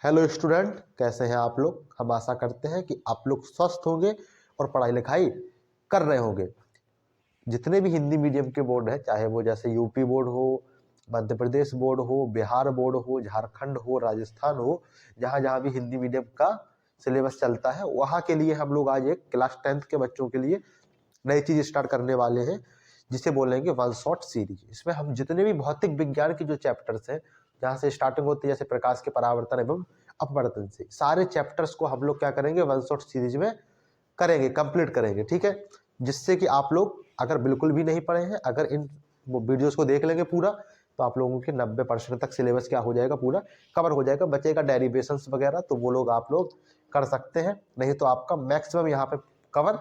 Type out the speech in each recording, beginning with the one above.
Hello student, कैसे हैं आप लोग। हम आशा करते हैं कि आप लोग स्वस्थ होंगे और पढ़ाई लिखाई कर रहे होंगे। जितने भी हिंदी मीडियम के बोर्ड हैं, चाहे वो जैसे यूपी बोर्ड हो, मध्य प्रदेश बोर्ड हो, बिहार बोर्ड हो, झारखंड हो, राजस्थान हो, जहाँ जहाँ भी हिंदी मीडियम का सिलेबस चलता है, वहाँ के लिए हम लोग आज एक क्लास 10th के बच्चों के लिए नई चीज़ स्टार्ट करने वाले हैं, जिसे बोलेंगे वन शॉट सीरीज। इसमें हम जितने भी भौतिक विज्ञान की जो चैप्टर्स हैं, जहाँ से स्टार्टिंग होती है, जैसे प्रकाश के परावर्तन एवं अपवर्तन से, सारे चैप्टर्स को हम लोग क्या करेंगे, वन शॉट सीरीज में करेंगे, कंप्लीट करेंगे। ठीक है, जिससे कि आप लोग अगर बिल्कुल भी नहीं पढ़े हैं, अगर इन वीडियोस को देख लेंगे पूरा, तो आप लोगों के 90% तक सिलेबस क्या हो जाएगा, पूरा कवर हो जाएगा। बचेगा डेरिवेशंस वगैरह, तो वो लोग आप लोग कर सकते हैं, नहीं तो आपका मैक्सिमम यहाँ पे कवर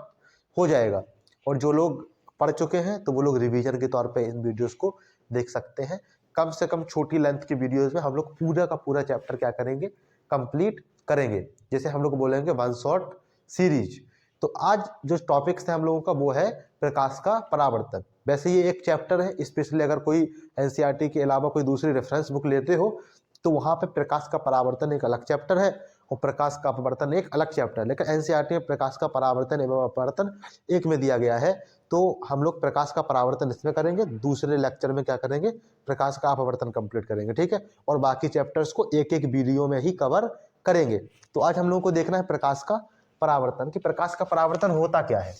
हो जाएगा। और जो लोग पढ़ चुके हैं तो वो लोग रिवीजन के तौर पे इन वीडियोस को देख सकते हैं। कम से कम छोटी लेंथ की वीडियोस में हम लोग पूरा का पूरा चैप्टर क्या करेंगे, कंप्लीट करेंगे, जैसे हम लोग बोलेंगे वन शॉट सीरीज। तो आज जो टॉपिक्स है हम लोगों का, वो है प्रकाश का परावर्तन। वैसे ये एक चैप्टर है, स्पेशली अगर कोई एनसीईआरटी के अलावा कोई दूसरी रेफरेंस बुक लेते हो तो वहाँ पे प्रकाश का परावर्तन एक अलग चैप्टर है और प्रकाश का अपवर्तन एक अलग चैप्टर है। लेकिन एनसीईआरटी में प्रकाश का परावर्तन एवं अपवर्तन एक में दिया गया है, तो हम लोग प्रकाश का परावर्तन इसमें करेंगे, दूसरे लेक्चर में क्या करेंगे, प्रकाश का अपवर्तन कंप्लीट करेंगे। ठीक है, और बाकी चैप्टर्स को एक एक वीडियो में ही कवर करेंगे। तो आज हम लोगों को देखना है प्रकाश का परावर्तन, कि प्रकाश का परावर्तन होता क्या है।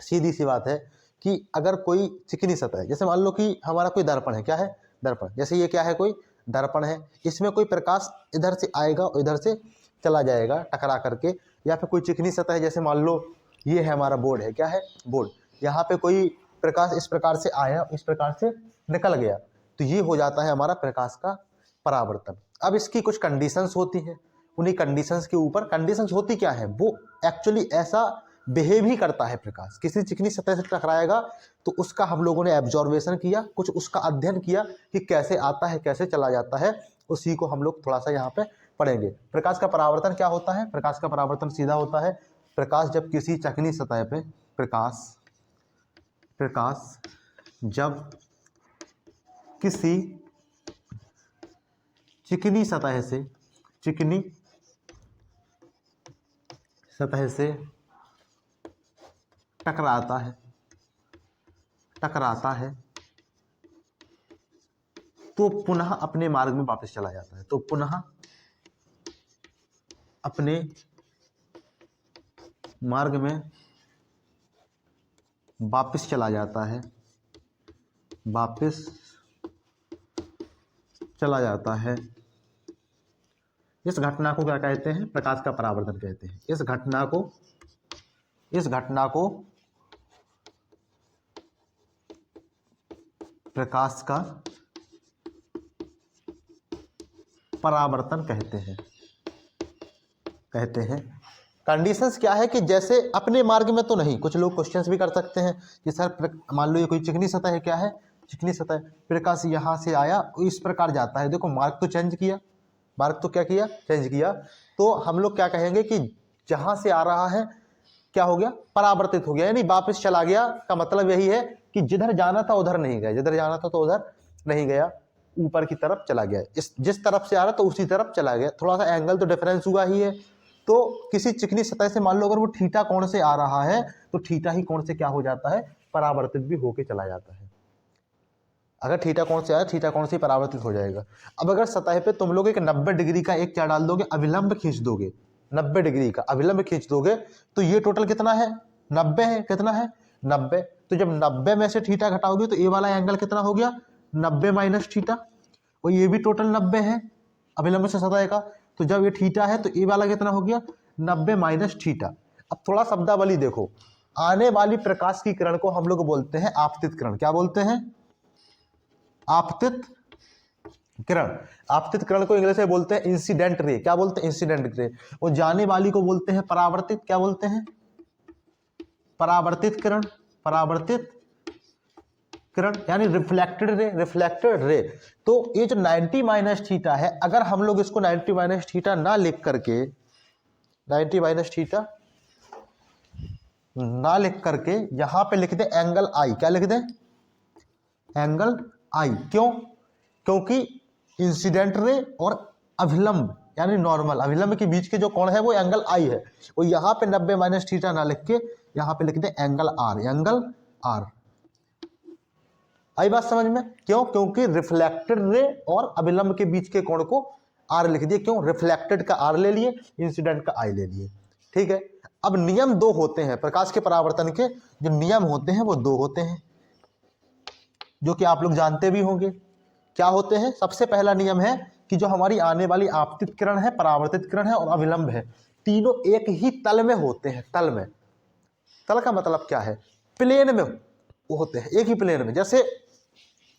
सीधी सी बात है कि अगर कोई चिकनी सतह है, जैसे मान लो कि हमारा कोई दर्पण है, क्या है, दर्पण। जैसे ये क्या है, कोई दर्पण है, इसमें कोई प्रकाश इधर से आएगा और इधर से चला जाएगा टकरा करके। या फिर कोई चिकनी सतह है, जैसे मान लो ये है हमारा बोर्ड है, क्या है, बोर्ड। यहाँ पे कोई प्रकाश इस प्रकार से आया, इस प्रकार से निकल गया, तो ये हो जाता है हमारा प्रकाश का परावर्तन। अब इसकी कुछ कंडीशंस होती हैं, उन्हीं कंडीशंस के ऊपर, कंडीशंस होती क्या है, वो एक्चुअली ऐसा बिहेव ही करता है। प्रकाश किसी चिकनी सतह से टकराएगा तो उसका हम लोगों ने एब्जॉर्वेशन किया, कुछ उसका अध्ययन किया कि कैसे आता है, कैसे चला जाता है, उसी को हम लोग थोड़ा सा यहाँ पे पढ़ेंगे। प्रकाश का परावर्तन क्या होता है, प्रकाश का परावर्तन सीधा होता है, प्रकाश जब किसी चिकनी सतह पे, प्रकाश जब किसी चिकनी सतह से टकराता है तो पुनः अपने मार्ग में वापस चला जाता है, तो पुनः अपने मार्ग में वापस चला जाता है, इस घटना को क्या कहते हैं, प्रकाश का परावर्तन कहते हैं। इस घटना को प्रकाश का परावर्तन कहते हैं। कंडीशंस क्या है कि जैसे अपने मार्ग में तो नहीं, कुछ लोग क्वेश्चंस भी कर सकते हैं कि सर मान लो ये कोई चिकनी सतह है, क्या है, चिकनी सतह, प्रकाश यहाँ से आया, इस प्रकार जाता है, देखो मार्ग तो चेंज किया, चेंज किया, तो हम लोग क्या कहेंगे कि जहां से आ रहा है क्या हो गया, परावर्तित हो गया, यानी वापस चला गया। का मतलब यही है कि जिधर जाना था उधर नहीं गया, ऊपर की तरफ चला गया, जिस तरफ से आ रहा तो उसी तरफ चला गया। थोड़ा सा एंगल तो डिफरेंस हुआ ही है। तो किसी चिकनी सतह से मान लो अगर वो थीटा कोण से आ रहा है तो थीटा ही कोण से क्या हो जाता है, परावर्तित भी होके चला जाता है। अगर थीटा कोण से आया, थीटा कोण से परावर्तित हो जाएगा। अब अगर सतह पे तुम लोग एक 90 डिग्री का एक क्या डाल दोगे, अभिलंब खींच दोगे, 90 डिग्री का अभिलंब खींच दोगे, तो ये टोटल कितना है, 90 है, कितना है, 90। तो जब 90 में से थीटा घटाओगे तो ये वाला एंगल कितना हो गया, 90 माइनस थीटा, और ये भी टोटल 90 है अभिलंब से सतह का। तो जब ये थीटा है तो ये वाला कितना हो गया, 90 माइनस थीटा। अब थोड़ा शब्दावली देखो, आने वाली प्रकाश की किरण को हम लोग बोलते हैं आपतित किरण। क्या बोलते हैं, आपतित किरण को इंग्लिश में बोलते हैं इंसिडेंट रे। क्या बोलते हैं, इंसिडेंट रे। और जाने वाली को बोलते हैं परावर्तित, क्या बोलते हैं, परावर्तित किरण, यानी रिफ्लेक्टेड रे। तो ये जो 90 माइनस थीटा है, अगर हम लोग इसको 90 माइनस थीटा ना लिख करके, 90 माइनस थीटा ना लिख करके यहां पे लिख दे एंगल आई, क्या लिख दे, एंगल आई। क्यों, क्योंकि इंसिडेंट रे और अभिलंब यानी नॉर्मल, अभिलंब के बीच के जो कोण है वो एंगल आई है। वो यहाँ पे 90 माइनस थीटा ना लिख के यहाँ पे लिख दे एंगल आर, एंगल आर। आई बात समझ में? क्यों? क्योंकि रिफ्लेक्टेड रे और अभिलंब के बीच के कोण को आर लिख दिए। क्यों? रिफ्लेक्टेड का आर ले लिए, इंसिडेंट का आई ले लिए। ठीक है। अब नियम दो होते हैं प्रकाश के परावर्तन के, जो नियम होते हैं वो दो होते हैं, जो कि आप लोग जानते भी होंगे। क्या होते हैं? सबसे पहला नियम है कि जो हमारी आने वाली आपतित किरण है, परावर्तित किरण है और अभिलंब है, तीनों एक ही तल में होते हैं। तल में, तल का मतलब क्या है? प्लेन में वो होते हैं, एक ही प्लेन में। जैसे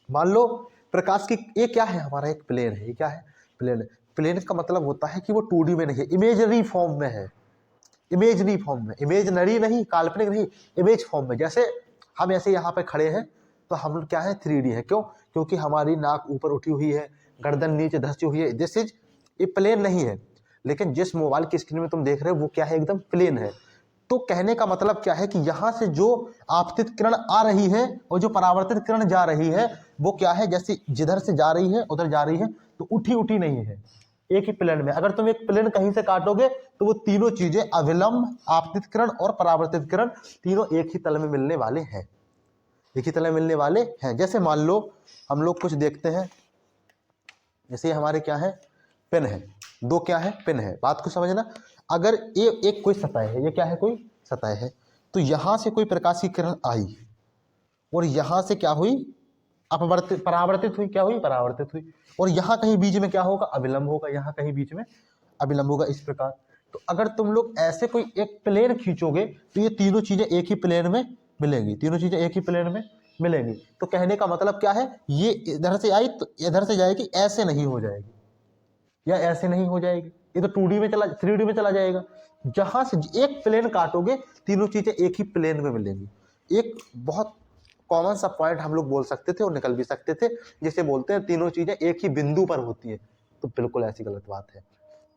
मान लो प्रकाश की, ये क्या है हमारा? एक प्लेन है। ये क्या है? प्लेन है। प्लेन का मतलब होता है कि वो 2D में नहीं है, इमेजरी फॉर्म में है। इमेजरी फॉर्म में, इमेजनरी नहीं, काल्पनिक नहीं, इमेज फॉर्म में। जैसे हम ऐसे यहाँ पे खड़े हैं तो हम लोग क्या है? 3D है। क्यों? क्योंकि हमारी नाक ऊपर उठी हुई है, गर्दन नीचे धंसी हुई है। दिस इज, ये प्लेन नहीं है। लेकिन जिस मोबाइल की स्क्रीन में तुम देख रहे हो वो क्या है? एकदम प्लेन है। तो कहने का मतलब क्या है कि यहां से जो आपतित किरण आ रही है और जो परावर्तित किरण जा रही है वो क्या है? जैसे जिधर से जा रही है उधर जा रही है, तो उठी उठी नहीं है, एक ही प्लेन में। अगर तुम एक प्लेन कहीं से काटोगे तो वो तीनों चीजें, अभिलंब, आपतित किरण और परावर्तित किरण, तीनों एक ही तल में मिलने वाले हैं, एक ही तल में मिलने वाले हैं। जैसे मान लो हम लोग कुछ देखते हैं, जैसे हमारे क्या है? पेन है। दो क्या है? पेन है। बात को समझना। अगर ये एक कोई सतह है, ये क्या है? कोई सतह है। तो यहां से कोई प्रकाश की किरण आई और यहां से क्या हुई? अपवर्तित, परावर्तित हुई। क्या हुई? परावर्तित हुई। और यहाँ कहीं बीच में क्या होगा? अभिलंब होगा। यहाँ कहीं बीच में अभिलंब होगा, इस प्रकार। तो अगर तुम लोग ऐसे कोई एक प्लेन खींचोगे तो ये तीनों चीजें एक ही प्लेन में मिलेंगी, तीनों चीजें एक ही प्लेन में मिलेंगी। तो कहने का मतलब क्या है? ये इधर से आई तो इधर से जाएगी, ऐसे नहीं हो जाएगी, या ऐसे नहीं हो जाएगी। ये तो 2D में चला, 3D में चला जाएगा। जहां से एक प्लेन काटोगे तीनों चीजें एक ही प्लेन में मिलेंगी। एक बहुत कॉमन सा पॉइंट हम लोग बोल सकते थे और निकल भी सकते थे, जिसे बोलते हैं तीनों चीजें एक ही बिंदु पर होती है। तो बिल्कुल ऐसी गलत बात है।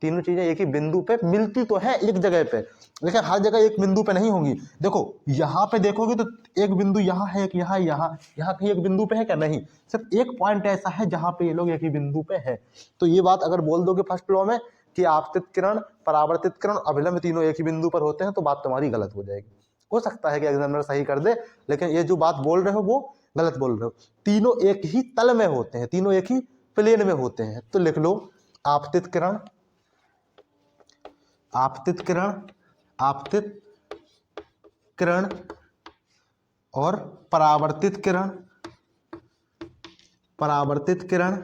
तीनों चीजें एक ही बिंदु पे मिलती तो है एक जगह पे, लेकिन हर जगह एक बिंदु पे नहीं होंगी। देखो यहाँ पे देखोगे तो एक बिंदु यहाँ है, एक यहाँ, यहाँ कहीं एक बिंदु पे है क्या? नहीं। सिर्फ एक पॉइंट ऐसा है जहां पे ये लोग एक ही बिंदु पे है। तो ये बात अगर बोल दोगे फर्स्ट लॉ में कि आपतित किरण, परावर्तित किरण, अभिलंब तीनों एक ही बिंदु पर होते हैं, तो बात तुम्हारी गलत हो जाएगी। हो सकता है कि एग्जामिनर सही कर दे, लेकिन ये जो बात बोल रहे हो वो गलत बोल रहे हो। तीनों एक ही तल में होते हैं, तीनों एक ही प्लेन में होते हैं। तो लिख लो आपतित किरण, आपतित किरण, आपतित किरण और परावर्तित किरण, परावर्तित किरण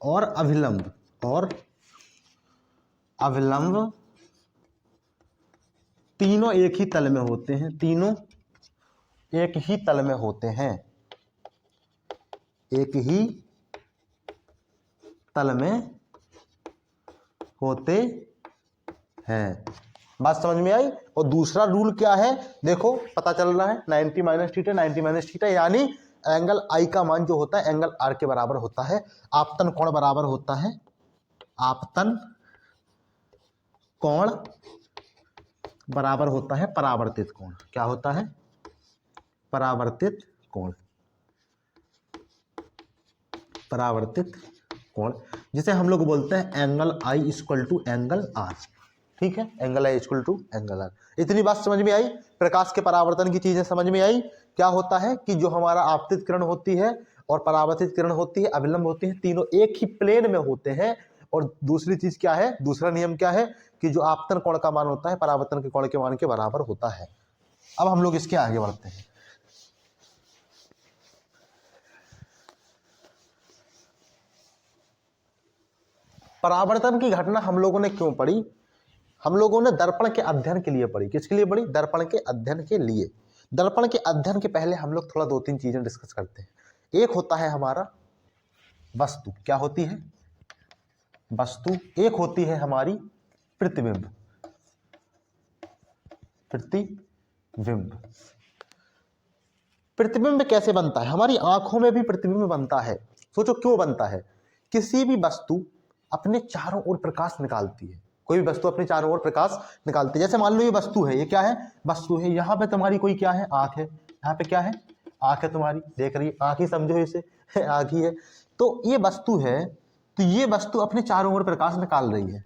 और अभिलंब, और अभिलंब तीनों एक ही तल में होते हैं, तीनों एक ही तल में होते हैं, एक ही तल में होते हैं। बात समझ में आई? और दूसरा रूल क्या है? देखो पता चल रहा है 90 माइनस थीटा, 90 माइनस थीटा, यानी एंगल आई का मान जो होता है एंगल आर के बराबर होता है। आपतन कोण बराबर होता है, आपतन कोण बराबर होता है परावर्तित कोण। क्या होता है? परावर्तित कोण, परावर्तित कोण, जिसे हम लोग बोलते हैं angle I equal to angle R. ठीक है, angle I equal to angle R. इतनी बात समझ में आई? प्रकाश के परावर्तन की चीजें समझ में आई? क्या होता है कि जो हमारा आपतित किरण होती है और परावर्तित किरण होती है, अभिलंब होती है, तीनों एक ही प्लेन में होते हैं। और दूसरी चीज क्या है? दूसरा नियम क्या है? कि जो आपतन कोण का मान होता है परावर्तन के कोण के मान के बराबर होता है। अब हम लोग इसके आगे बढ़ते हैं। परावर्तन की घटना हम लोगों ने क्यों पढ़ी? हम लोगों ने दर्पण के अध्ययन के लिए पढ़ी। किसके लिए पढ़ी? दर्पण के अध्ययन के लिए। दर्पण के अध्ययन के पहले हम लोग थोड़ा 2-3 चीजें डिस्कस करते हैं। एक होता है हमारा वस्तु। क्या होती है? वस्तु। एक होती है हमारी प्रतिबिंब, प्रतिबिंब। प्रतिबिंब कैसे बनता है? हमारी आंखों में भी प्रतिबिंब बनता है। सोचो क्यों बनता है? किसी भी वस्तु अपने चारों ओर प्रकाश निकालती है। कोई भी वस्तु अपने चारों ओर प्रकाश निकालती है। जैसे मान लो ये वस्तु है, ये क्या है? वस्तु है। यहाँ पे तुम्हारी कोई क्या है? आंख है। यहाँ पे क्या है? आंख है तुम्हारी, देख रही है, आंख ही समझो इसे, आंख ही है। तो ये वस्तु है, तो ये वस्तु अपने चारों ओर प्रकाश निकाल रही है।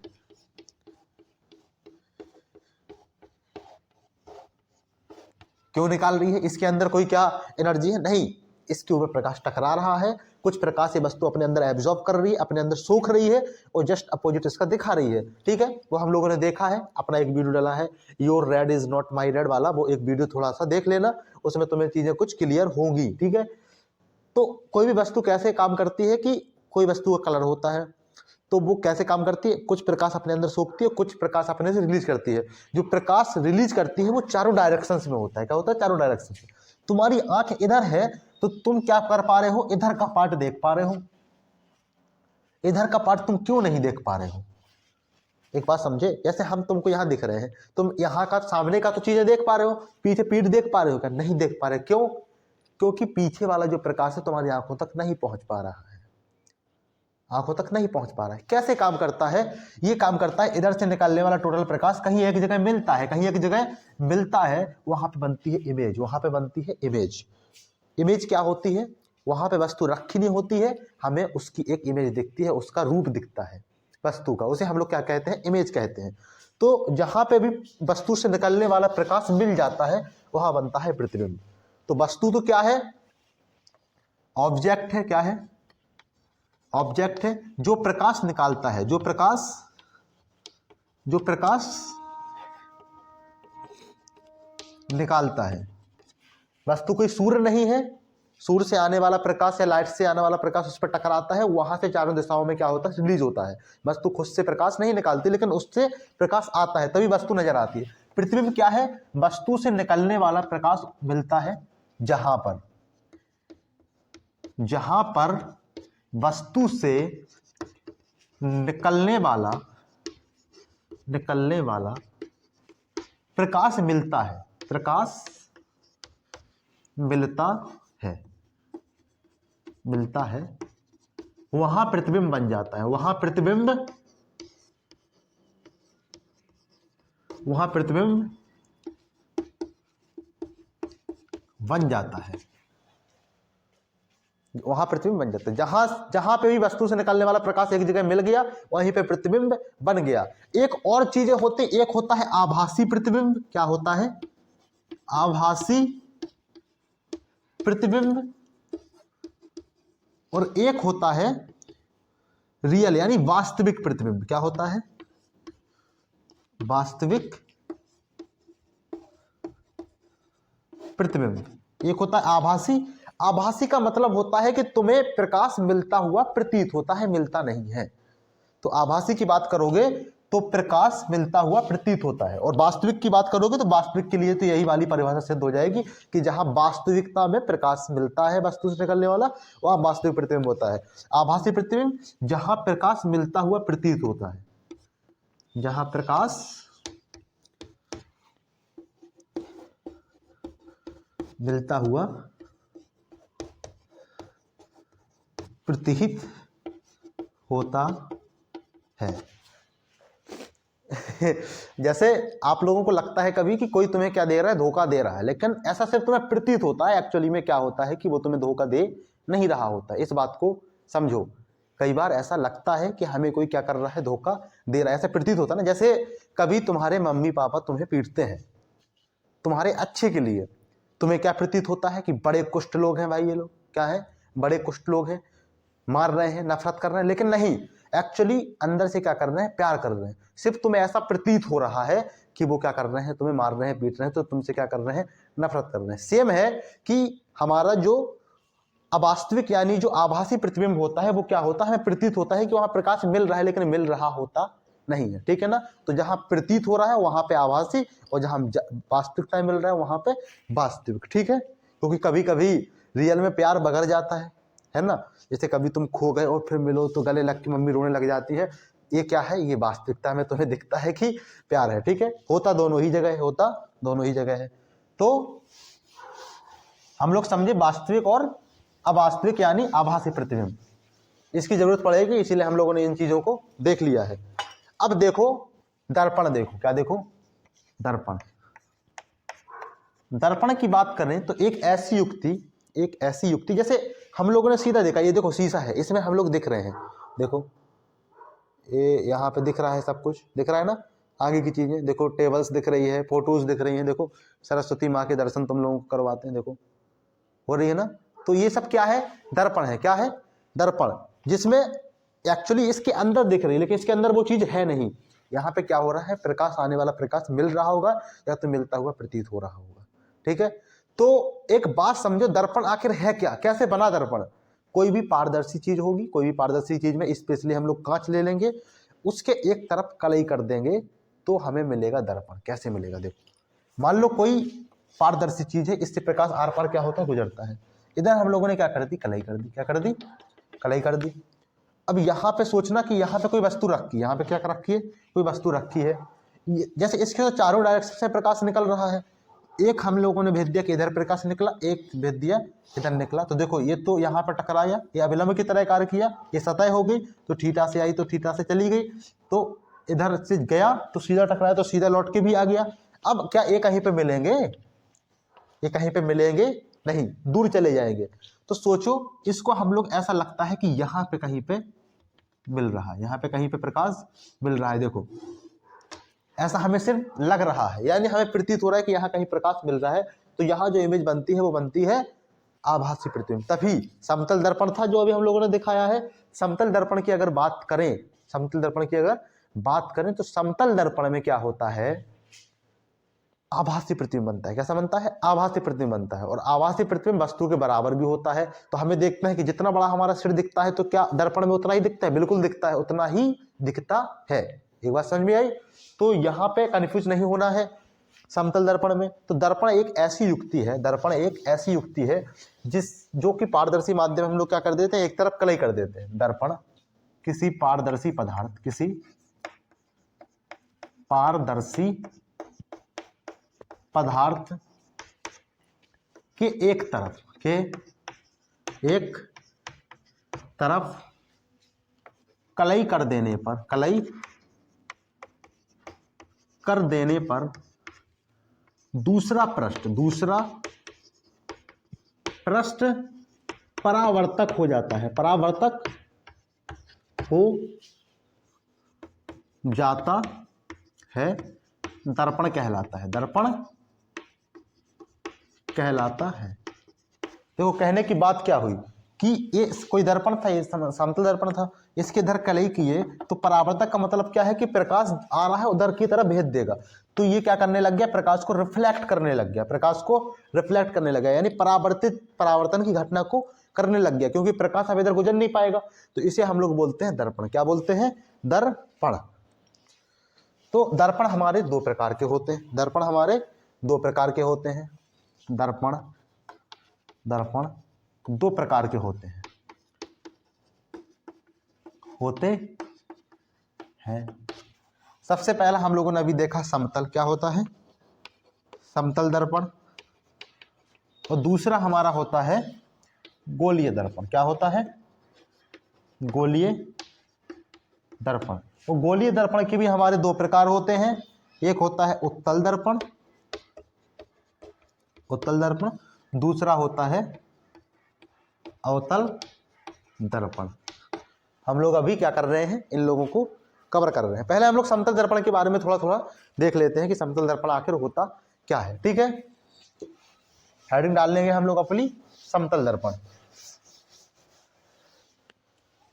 क्यों निकाल रही है? इसके अंदर कोई क्या एनर्जी है? नहीं, इसके ऊपर प्रकाश टकरा रहा है, कुछ प्रकाश ये वस्तु अपने अंदर एब्जॉर्ब कर रही है, अपने अंदर सोख रही है और जस्ट अपोजिट इसका दिखा रही है। ठीक है, वो हम लोगों ने देखा है, अपना एक वीडियो डाला है your red is not my red वाला, वो एक वीडियो थोड़ा सा देख लेना, उसमें तुम्हें चीजें कुछ क्लियर होंगी। ठीक है, तो कोई भी वस्तु कैसे काम करती है कि कोई वस्तु का कलर होता है तो वो कैसे काम करती है, कुछ प्रकाश अपने अंदर सोखती है, कुछ प्रकाश अपने से रिलीज करती है। जो प्रकाश रिलीज करती है वो चारों डायरेक्शंस में होता है। क्या होता है? चारों डायरेक्शंस में। तुम्हारी आंख इधर है तो तुम क्या कर पा रहे हो? इधर का पार्ट देख पा रहे हो। इधर का पार्ट तुम क्यों नहीं देख पा रहे हो? एक बात समझे, जैसे हम तुमको यहाँ दिख रहे हैं, तुम यहाँ का सामने का तो चीजें देख पा रहे हो, पीछे पीठ देख पा रहे हो क्या? नहीं देख पा रहे। क्यों? क्योंकि पीछे वाला जो प्रकाश है तुम्हारी आंखों तक नहीं पहुंच पा रहा है, आंखों तक नहीं पहुंच पा रहा है। कैसे काम करता है? ये काम करता है, इधर से निकलने वाला टोटल प्रकाश कहीं एक जगह मिलता है, कहीं एक जगह मिलता है, वहां पे बनती है इमेज, वहां पे बनती है इमेज। इमेज क्या होती है? वहां पे वस्तु रखी नहीं होती है, हमें उसकी एक इमेज दिखती है, उसका रूप दिखता है वस्तु का, उसे हम लोग क्या कहते हैं? इमेज कहते हैं। तो जहां पे भी वस्तु से निकलने वाला प्रकाश मिल जाता है वहां बनता है प्रतिबिंब। तो वस्तु तो क्या है? ऑब्जेक्ट है। क्या है? ऑब्जेक्ट है जो प्रकाश निकालता है, जो प्रकाश निकालता है। वस्तु कोई सूर्य नहीं है, सूर्य से आने वाला प्रकाश या लाइट से आने वाला प्रकाश उस पर टकराता है, वहां से चारों दिशाओं में क्या होता है? रिलीज होता है। वस्तु खुद से प्रकाश नहीं निकालती, लेकिन उससे प्रकाश आता है, तभी वस्तु नजर आती है। प्रतिबिंब क्या है? वस्तु से निकलने वाला प्रकाश मिलता है जहां पर वस्तु से निकलने वाला प्रकाश मिलता है, प्रकाश मिलता है, वहां प्रतिबिंब बन जाता है, वहां प्रतिबिंब बन जाता है, वहां प्रतिबिंब बन जाता है। जहां पे भी वस्तु से निकलने वाला प्रकाश एक जगह मिल गया, वहीं पे प्रतिबिंब बन गया। एक और चीजें होती, एक होता है आभासी प्रतिबिंब। क्या होता है? आभासी प्रतिबिंब। और एक होता है रियल यानी वास्तविक प्रतिबिंब। क्या होता है? वास्तविक प्रतिबिंब। एक होता है आभासी। आभासी का मतलब होता है कि तुम्हें प्रकाश मिलता हुआ प्रतीत होता है, मिलता नहीं है। तो आभासी की बात करोगे तो प्रकाश मिलता हुआ प्रतीत होता है, और वास्तविक की बात करोगे तो वास्तविक के लिए तो यही वाली परिभाषा सिद्ध हो जाएगी कि जहां वास्तविकता में प्रकाश मिलता है वस्तु से निकलने वाला, वह वास्तविक प्रतिबिंब होता है। आभासी प्रतिबिंब जहां प्रकाश मिलता हुआ प्रतीत होता है, जहां प्रकाश मिलता हुआ प्रतीत होता है। जैसे आप लोगों को लगता है कभी कि कोई तुम्हें क्या दे रहा है? धोखा दे रहा है, लेकिन ऐसा सिर्फ तुम्हें प्रतीत होता है, एक्चुअली में क्या होता है कि वो तुम्हें धोखा दे नहीं रहा होता। इस बात को समझो। कई बार ऐसा लगता है कि हमें कोई क्या कर रहा है? धोखा दे रहा है, ऐसा प्रतीत होता है ना। जैसे कभी तुम्हारे मम्मी पापा तुम्हें पीटते हैं तुम्हारे अच्छे के लिए, तुम्हें क्या प्रतीत होता है कि बड़े कुष्ठ लोग हैं भाई, ये लोग क्या है? बड़े कुष्ठ लोग हैं, मार रहे हैं, नफरत कर रहे हैं, लेकिन नहीं, एक्चुअली अंदर से क्या कर रहे हैं? प्यार कर रहे हैं। सिर्फ तुम्हें ऐसा प्रतीत हो रहा है कि वो क्या कर रहे हैं? तुम्हें मार रहे हैं, पीट रहे हैं, तो तुमसे क्या कर रहे हैं? नफरत कर रहे हैं। सेम है कि हमारा जो अवास्तविक यानी जो आभासी प्रतिबिंब होता है वो क्या होता है? हमें प्रतीत होता है कि वहां प्रकाश मिल रहा है, लेकिन मिल रहा होता नहीं है। ठीक है ना? तो जहां प्रतीत हो रहा है वहां पे आभासी, और जहां वास्तविकता मिल रहा है वहां पे वास्तविक। ठीक है? क्योंकि कभी कभी रियल में प्यार बगड़ जाता है ना? जैसे कभी तुम खो गए और फिर मिलो तो गले लग के मम्मी रोने लग जाती है, ये क्या है? ये वास्तविकता में तुम्हें दिखता है कि प्यार है। ठीक है? होता दोनों ही जगह है, तो हम लोग समझे वास्तविक और अवास्तविक यानी आभासी प्रतिबिंब। इसकी जरूरत पड़ेगी, इसीलिए हम लोगों ने इन चीजों को देख लिया है। अब देखो दर्पण। देखो क्या? देखो दर्पण की बात करें तो एक ऐसी युक्ति, जैसे हम लोगों ने सीधा देखा, ये देखो शीशा है, इसमें हम लोग दिख रहे हैं, देखो ये यहाँ पे दिख रहा है, सब कुछ दिख रहा है ना, आगे की चीजें देखो, टेबल्स दिख रही है, फोटोज दिख रही हैं, देखो सरस्वती माँ के दर्शन तुम लोगों को करवाते हैं, देखो हो रही है ना। तो ये सब क्या है, दर्पण है। क्या है, दर्पण, जिसमें एक्चुअली इसके अंदर दिख रही है लेकिन इसके अंदर वो चीज है नहीं। यहाँ पे क्या हो रहा है, प्रकाश, आने वाला प्रकाश मिल रहा होगा या तो मिलता हुआ प्रतीत हो रहा होगा। ठीक है, तो एक बात समझो, दर्पण आखिर है क्या, कैसे बना दर्पण। कोई भी पारदर्शी चीज होगी, कोई भी पारदर्शी चीज में स्पेशली हम लोग कांच ले लेंगे, उसके एक तरफ कलई कर देंगे तो हमें मिलेगा दर्पण। कैसे मिलेगा, देखो मान लो कोई पारदर्शी चीज है, इससे प्रकाश आर पार क्या होता है, गुजरता है। इधर हम लोगों ने क्या कर दी, कलई कर दी। क्या कर दी, कलई कर दी। अब यहाँ पे सोचना कि यहाँ पे कोई वस्तु रखी है, यहाँ पे क्या रखी है, कोई वस्तु रखी है। जैसे इसके तो चारों डायरेक्शन से प्रकाश निकल रहा है, एक हम लोगों ने भेज दिया कि इधर प्रकाश निकला, एक भेज दिया इधर निकला, तो देखो ये तो यहाँ पर टकराया, ये अभिलंब की तरह कार्य किया, ये सतह हो गई, तो थीटा से आई तो थीटा से चली गई, तो इधर से गया तो सीधा टकराया तो सीधा लौट के भी आ गया। अब क्या ये कहीं पे मिलेंगे, ये कहीं पे मिलेंगे नहीं, दूर चले जाएंगे। तो सोचो, इसको हम लोग ऐसा लगता है कि यहाँ पे कहीं पे मिल रहा है, यहाँ पे कहीं पे प्रकाश मिल रहा है, देखो ऐसा हमें सिर्फ लग रहा है, यानी हमें प्रतीत हो रहा है कि यहाँ कहीं प्रकाश मिल रहा है। तो यहाँ जो इमेज बनती है वो बनती है आभासी प्रतिबिंब। तभी समतल दर्पण था जो अभी हम लोगों ने दिखाया है। समतल दर्पण की अगर बात करें, समतल दर्पण की अगर बात करें तो समतल दर्पण में क्या होता है, आभासी प्रतिबिंब बनता है। कैसा बनता है, आभासी प्रतिबिंब बनता है। और आभासी प्रतिबिंब वस्तु के बराबर भी होता है। तो हमें देखते हैं कि जितना बड़ा हमारा सिर दिखता है तो क्या दर्पण में उतना ही दिखता है, बिल्कुल दिखता है, उतना ही दिखता है। एक बात समझ में आई। तो यहाँ पे कंफ्यूज नहीं होना है समतल दर्पण में। तो दर्पण एक ऐसी युक्ति है, दर्पण एक ऐसी युक्ति है जो कि पारदर्शी माध्यम हम लोग क्या कर देते हैं, एक तरफ कलई कर देते हैं। दर्पण किसी पारदर्शी पदार्थ, किसी पारदर्शी पदार्थ के एक तरफ कलई कर देने पर, कलई कर देने पर दूसरा पृष्ठ परावर्तक हो जाता है, परावर्तक हो जाता है, दर्पण कहलाता है, दर्पण कहलाता है। देखो कहने की बात क्या हुई कि ये कोई दर्पण था, ये समतल दर्पण था, इसके इधर कलई किए तो परावर्तक का मतलब क्या है कि प्रकाश आ रहा है उधर की तरफ भेज देगा। तो ये क्या करने लग गया, प्रकाश को रिफ्लेक्ट करने लग गया, प्रकाश को रिफ्लेक्ट करने लगा, यानी परावर्तन की घटना को करने लग गया, क्योंकि प्रकाश अब इधर गुजर नहीं पाएगा। तो इसे हम लोग बोलते हैं दर्पण। क्या बोलते हैं, दर्पण। तो दर्पण हमारे दो प्रकार के होते हैं, दर्पण हमारे दो प्रकार के होते हैं, दर्पण दो प्रकार के होते हैं। सबसे पहला हम लोगों ने अभी देखा समतल, क्या होता है, समतल दर्पण। और दूसरा हमारा होता है गोलीय दर्पण। क्या होता है, गोलीय दर्पण। तो गोलीय दर्पण के भी हमारे दो प्रकार होते हैं, एक होता है उत्तल दर्पण, उत्तल दर्पण, दूसरा होता है अवतल दर्पण। हम लोग अभी क्या कर रहे हैं, इन लोगों को कवर कर रहे हैं। पहले हम लोग समतल दर्पण के बारे में थोड़ा थोड़ा देख लेते हैं कि समतल दर्पण आखिर होता क्या है। ठीक है, हेडिंग डाल लेंगे हम लोग अपनी, समतल दर्पण,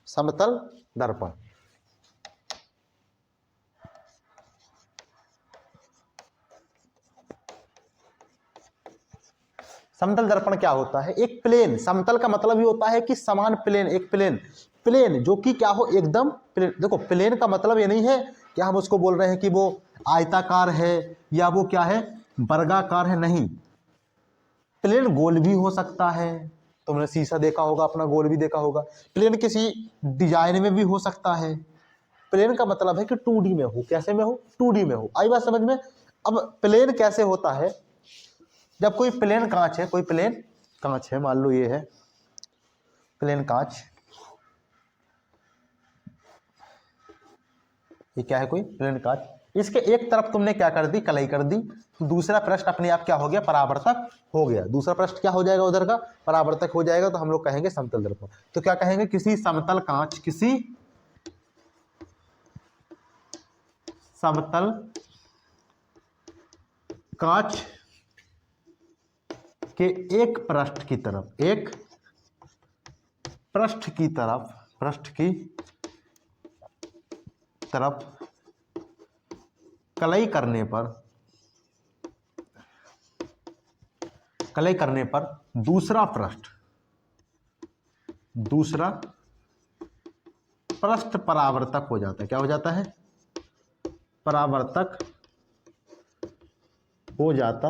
समतल दर्पण। समतल दर्पण क्या होता है, एक प्लेन, समतल का मतलब ही होता है कि समान प्लेन, एक प्लेन जो कि क्या हो, एकदम प्लेन। देखो प्लेन का मतलब ये नहीं है कि हम उसको बोल रहे हैं कि वो आयताकार है या वो क्या है, वर्गाकार है, नहीं। प्लेन गोल भी हो सकता है, तुमने शीशा देखा होगा अपना, गोल भी देखा होगा। प्लेन किसी डिजाइन में भी हो सकता है। प्लेन का मतलब है कि 2D में हो, कैसे में हो, 2D में हो। आई बात समझ में। अब प्लेन कैसे होता है, जब कोई प्लेन कांच है, कोई प्लेन कांच है, मान लो ये है प्लेन कांच, ये क्या है, कोई प्लेन कांच, इसके एक तरफ तुमने क्या कर दी, कलई कर दी, तो दूसरा पृष्ठ अपने आप क्या हो गया, परावर्तक हो गया। दूसरा पृष्ठ क्या हो जाएगा, उधर का परावर्तक हो जाएगा। तो हम लोग कहेंगे समतल दर्पण। तो क्या कहेंगे, किसी समतल कांच, किसी समतल कांच के एक पृष्ठ की तरफ, एक पृष्ठ की तरफ कलई करने पर दूसरा पृष्ठ परावर्तक हो जाता है। क्या हो जाता है? परावर्तक हो जाता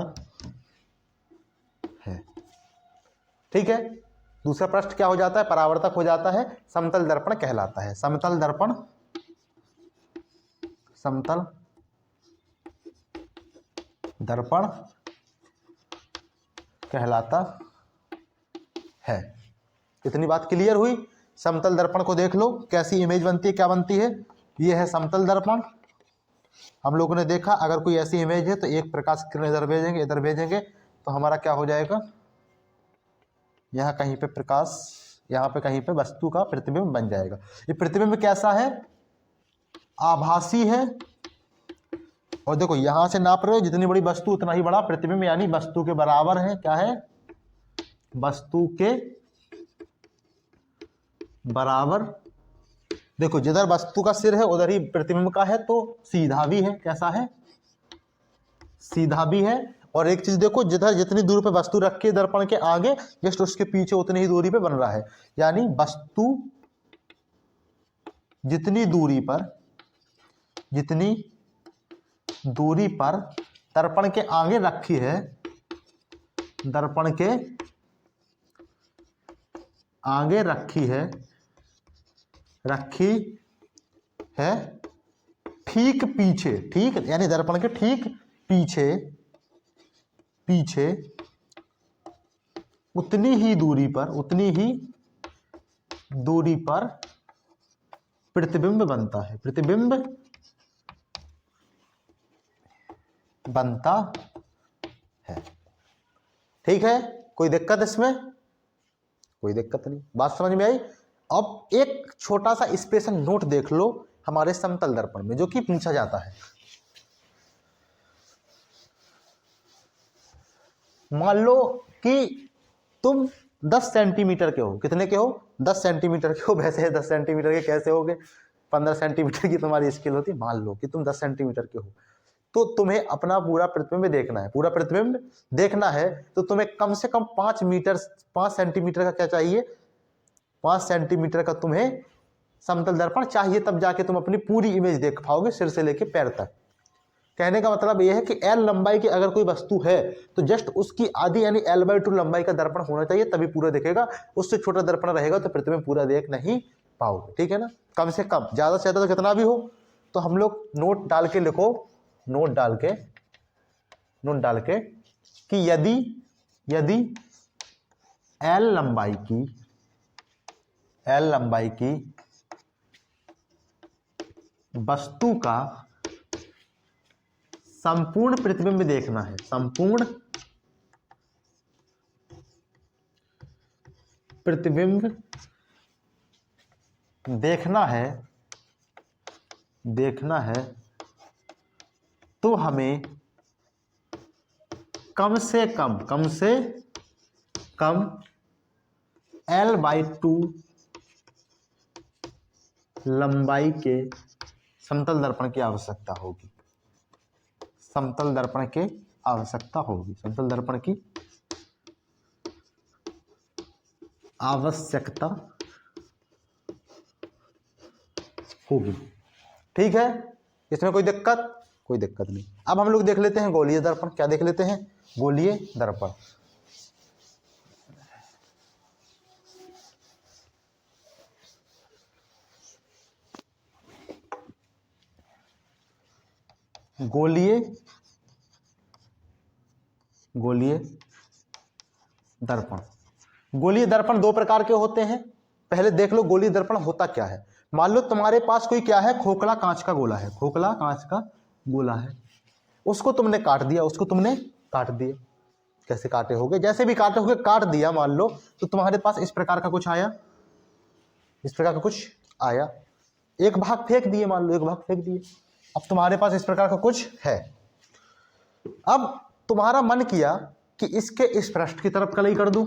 है। ठीक है, दूसरा पृष्ठ क्या हो जाता है? परावर्तक हो जाता है, समतल दर्पण कहलाता है। समतल दर्पण कहलाता है। इतनी बात क्लियर हुई? समतल दर्पण को देख लो, कैसी इमेज बनती है, क्या बनती है। ये है समतल दर्पण। हम लोगों ने देखा अगर कोई ऐसी इमेज है तो एक प्रकाश किरण इधर भेजेंगे तो हमारा क्या हो जाएगा, यहाँ कहीं पे प्रकाश, यहाँ पे कहीं पे वस्तु का प्रतिबिंब बन जाएगा। ये प्रतिबिंब कैसा है? आभासी है। और देखो यहां से नाप रहे हो, जितनी बड़ी वस्तु उतना ही बड़ा प्रतिबिंब, यानी वस्तु के बराबर है। क्या है? वस्तु के बराबर। देखो जिधर वस्तु का सिर है उधर ही प्रतिबिंब का है, तो सीधा भी है। कैसा है? सीधा भी है। और एक चीज देखो, जिधर जितनी दूर पे वस्तु रखी है दर्पण के आगे, जस्ट उसके पीछे उतनी ही दूरी पे बन रहा है। यानी वस्तु जितनी दूरी पर दर्पण के आगे रखी है, दर्पण के आगे रखी है ठीक पीछे, ठीक यानी दर्पण के ठीक पीछे उतनी ही दूरी पर प्रतिबिंब बनता है। प्रतिबिंब बनता है। ठीक है, कोई दिक्कत इसमें? कोई दिक्कत नहीं, बात समझ में आई। अब एक छोटा सा स्पेशल नोट देख लो हमारे समतल दर्पण में, जो कि पूछा जाता है। मान लो कि तुम 10 सेंटीमीटर के हो। कितने के हो? 10 सेंटीमीटर के हो। वैसे 10 सेंटीमीटर के कैसे होगे? 15 सेंटीमीटर की तुम्हारी स्केल होती है। मान लो कि तुम 10 सेंटीमीटर के हो, तो तुम्हें अपना पूरा प्रतिबिंब देखना है। पूरा प्रतिबिंब देखना है तो तुम्हें कम से कम 5 सेंटीमीटर का क्या चाहिए? 5 सेंटीमीटर का तुम्हें समतल दर्पण चाहिए, तब जाके तुम अपनी पूरी इमेज देख पाओगे, सिर से लेके पैर तक। कहने का मतलब यह है कि L लंबाई की अगर कोई वस्तु है तो जस्ट उसकी आधी यानी L/2 लंबाई का दर्पण होना चाहिए, तभी पूरा दिखेगा। उससे छोटा दर्पण रहेगा तो प्रतिबिंब पूरा देख नहीं पाओगे। ठीक है ना? कम से कम, ज्यादा से ज्यादा तो कितना भी हो। तो हम लोग नोट डाल के लिखो, नोट डाल के कि यदि L लंबाई की वस्तु का संपूर्ण प्रतिबिंब देखना है, संपूर्ण प्रतिबिंब देखना है तो हमें कम से कम L/2 लंबाई के समतल दर्पण की आवश्यकता होगी। समतल दर्पण की आवश्यकता होगी। समतल दर्पण की आवश्यकता होगी। ठीक है, इसमें कोई दिक्कत? कोई दिक्कत नहीं। अब हम लोग देख लेते हैं गोलीय दर्पण। क्या देख लेते हैं? गोलीय दर्पण। गोलीय दर्पण। गोलीय दर्पण दो प्रकार के होते हैं। पहले देख लो गोलीय दर्पण होता क्या है। मान लो तुम्हारे पास कोई क्या है, खोखला कांच का गोला है। खोखला कांच का गोला है, उसको तुमने काट दिया। कैसे काटे होगे? जैसे भी काटे होगे, काट दिया मान लो, तो तुम्हारे पास इस प्रकार का कुछ आया, इस प्रकार का कुछ आया। एक भाग फेंक दिए, मान लो एक भाग फेंक दिए। अब तुम्हारे पास इस प्रकार का कुछ है। अब तुम्हारा मन किया कि इसके इस पृष्ठ की तरफ कलई कर दूं,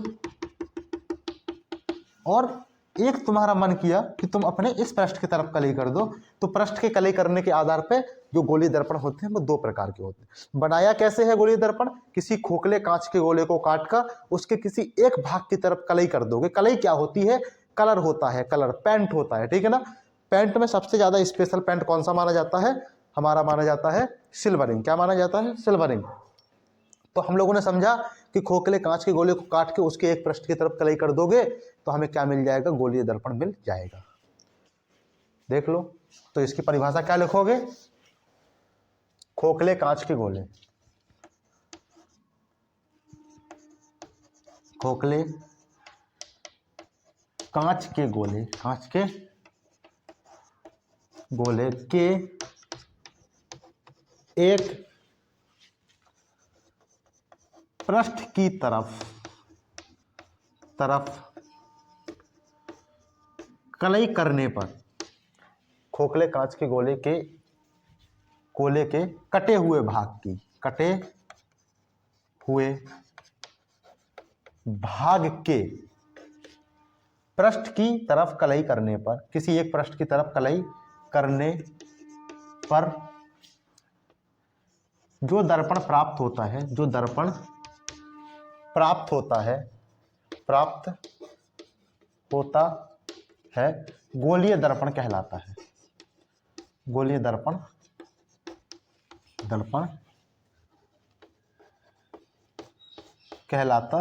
और एक तुम्हारा मन किया कि तुम अपने इस पृष्ठ की तरफ कलई कर दो। तो पृष्ठ के कलई करने के आधार पे जो गोलीय दर्पण होते हैं वो दो प्रकार के होते हैं। बनाया कैसे है गोलीय दर्पण? किसी खोखले कांच के गोले को काट कर उसके किसी एक भाग की तरफ कलई कर दोगे। कलई क्या होती है? कलर होता है, कलर पेंट होता है, ठीक है ना। पेंट में सबसे ज्यादा स्पेशल पेंट कौन सा माना जाता है? हमारा माना जाता है सिल्वरिंग। क्या माना जाता है? सिल्वरिंग। तो हम लोगों ने समझा कि खोखले कांच के गोले को काट के उसके एक पृष्ठ की तरफ कलई कर दोगे तो हमें क्या मिल जाएगा? गोलीय दर्पण मिल जाएगा। देख लो, तो इसकी परिभाषा क्या लिखोगे? खोखले कांच के गोले, खोखले कांच के गोले, कांच के गोले के एक पृष्ठ की तरफ कलई करने पर, खोखले कांच के गोले के कटे हुए भाग की, कटे हुए भाग के पृष्ठ की तरफ कलई करने पर, किसी एक पृष्ठ की तरफ कलई करने पर जो दर्पण प्राप्त होता है, जो दर्पण प्राप्त होता है गोलीय दर्पण कहलाता है। गोलीय दर्पण कहलाता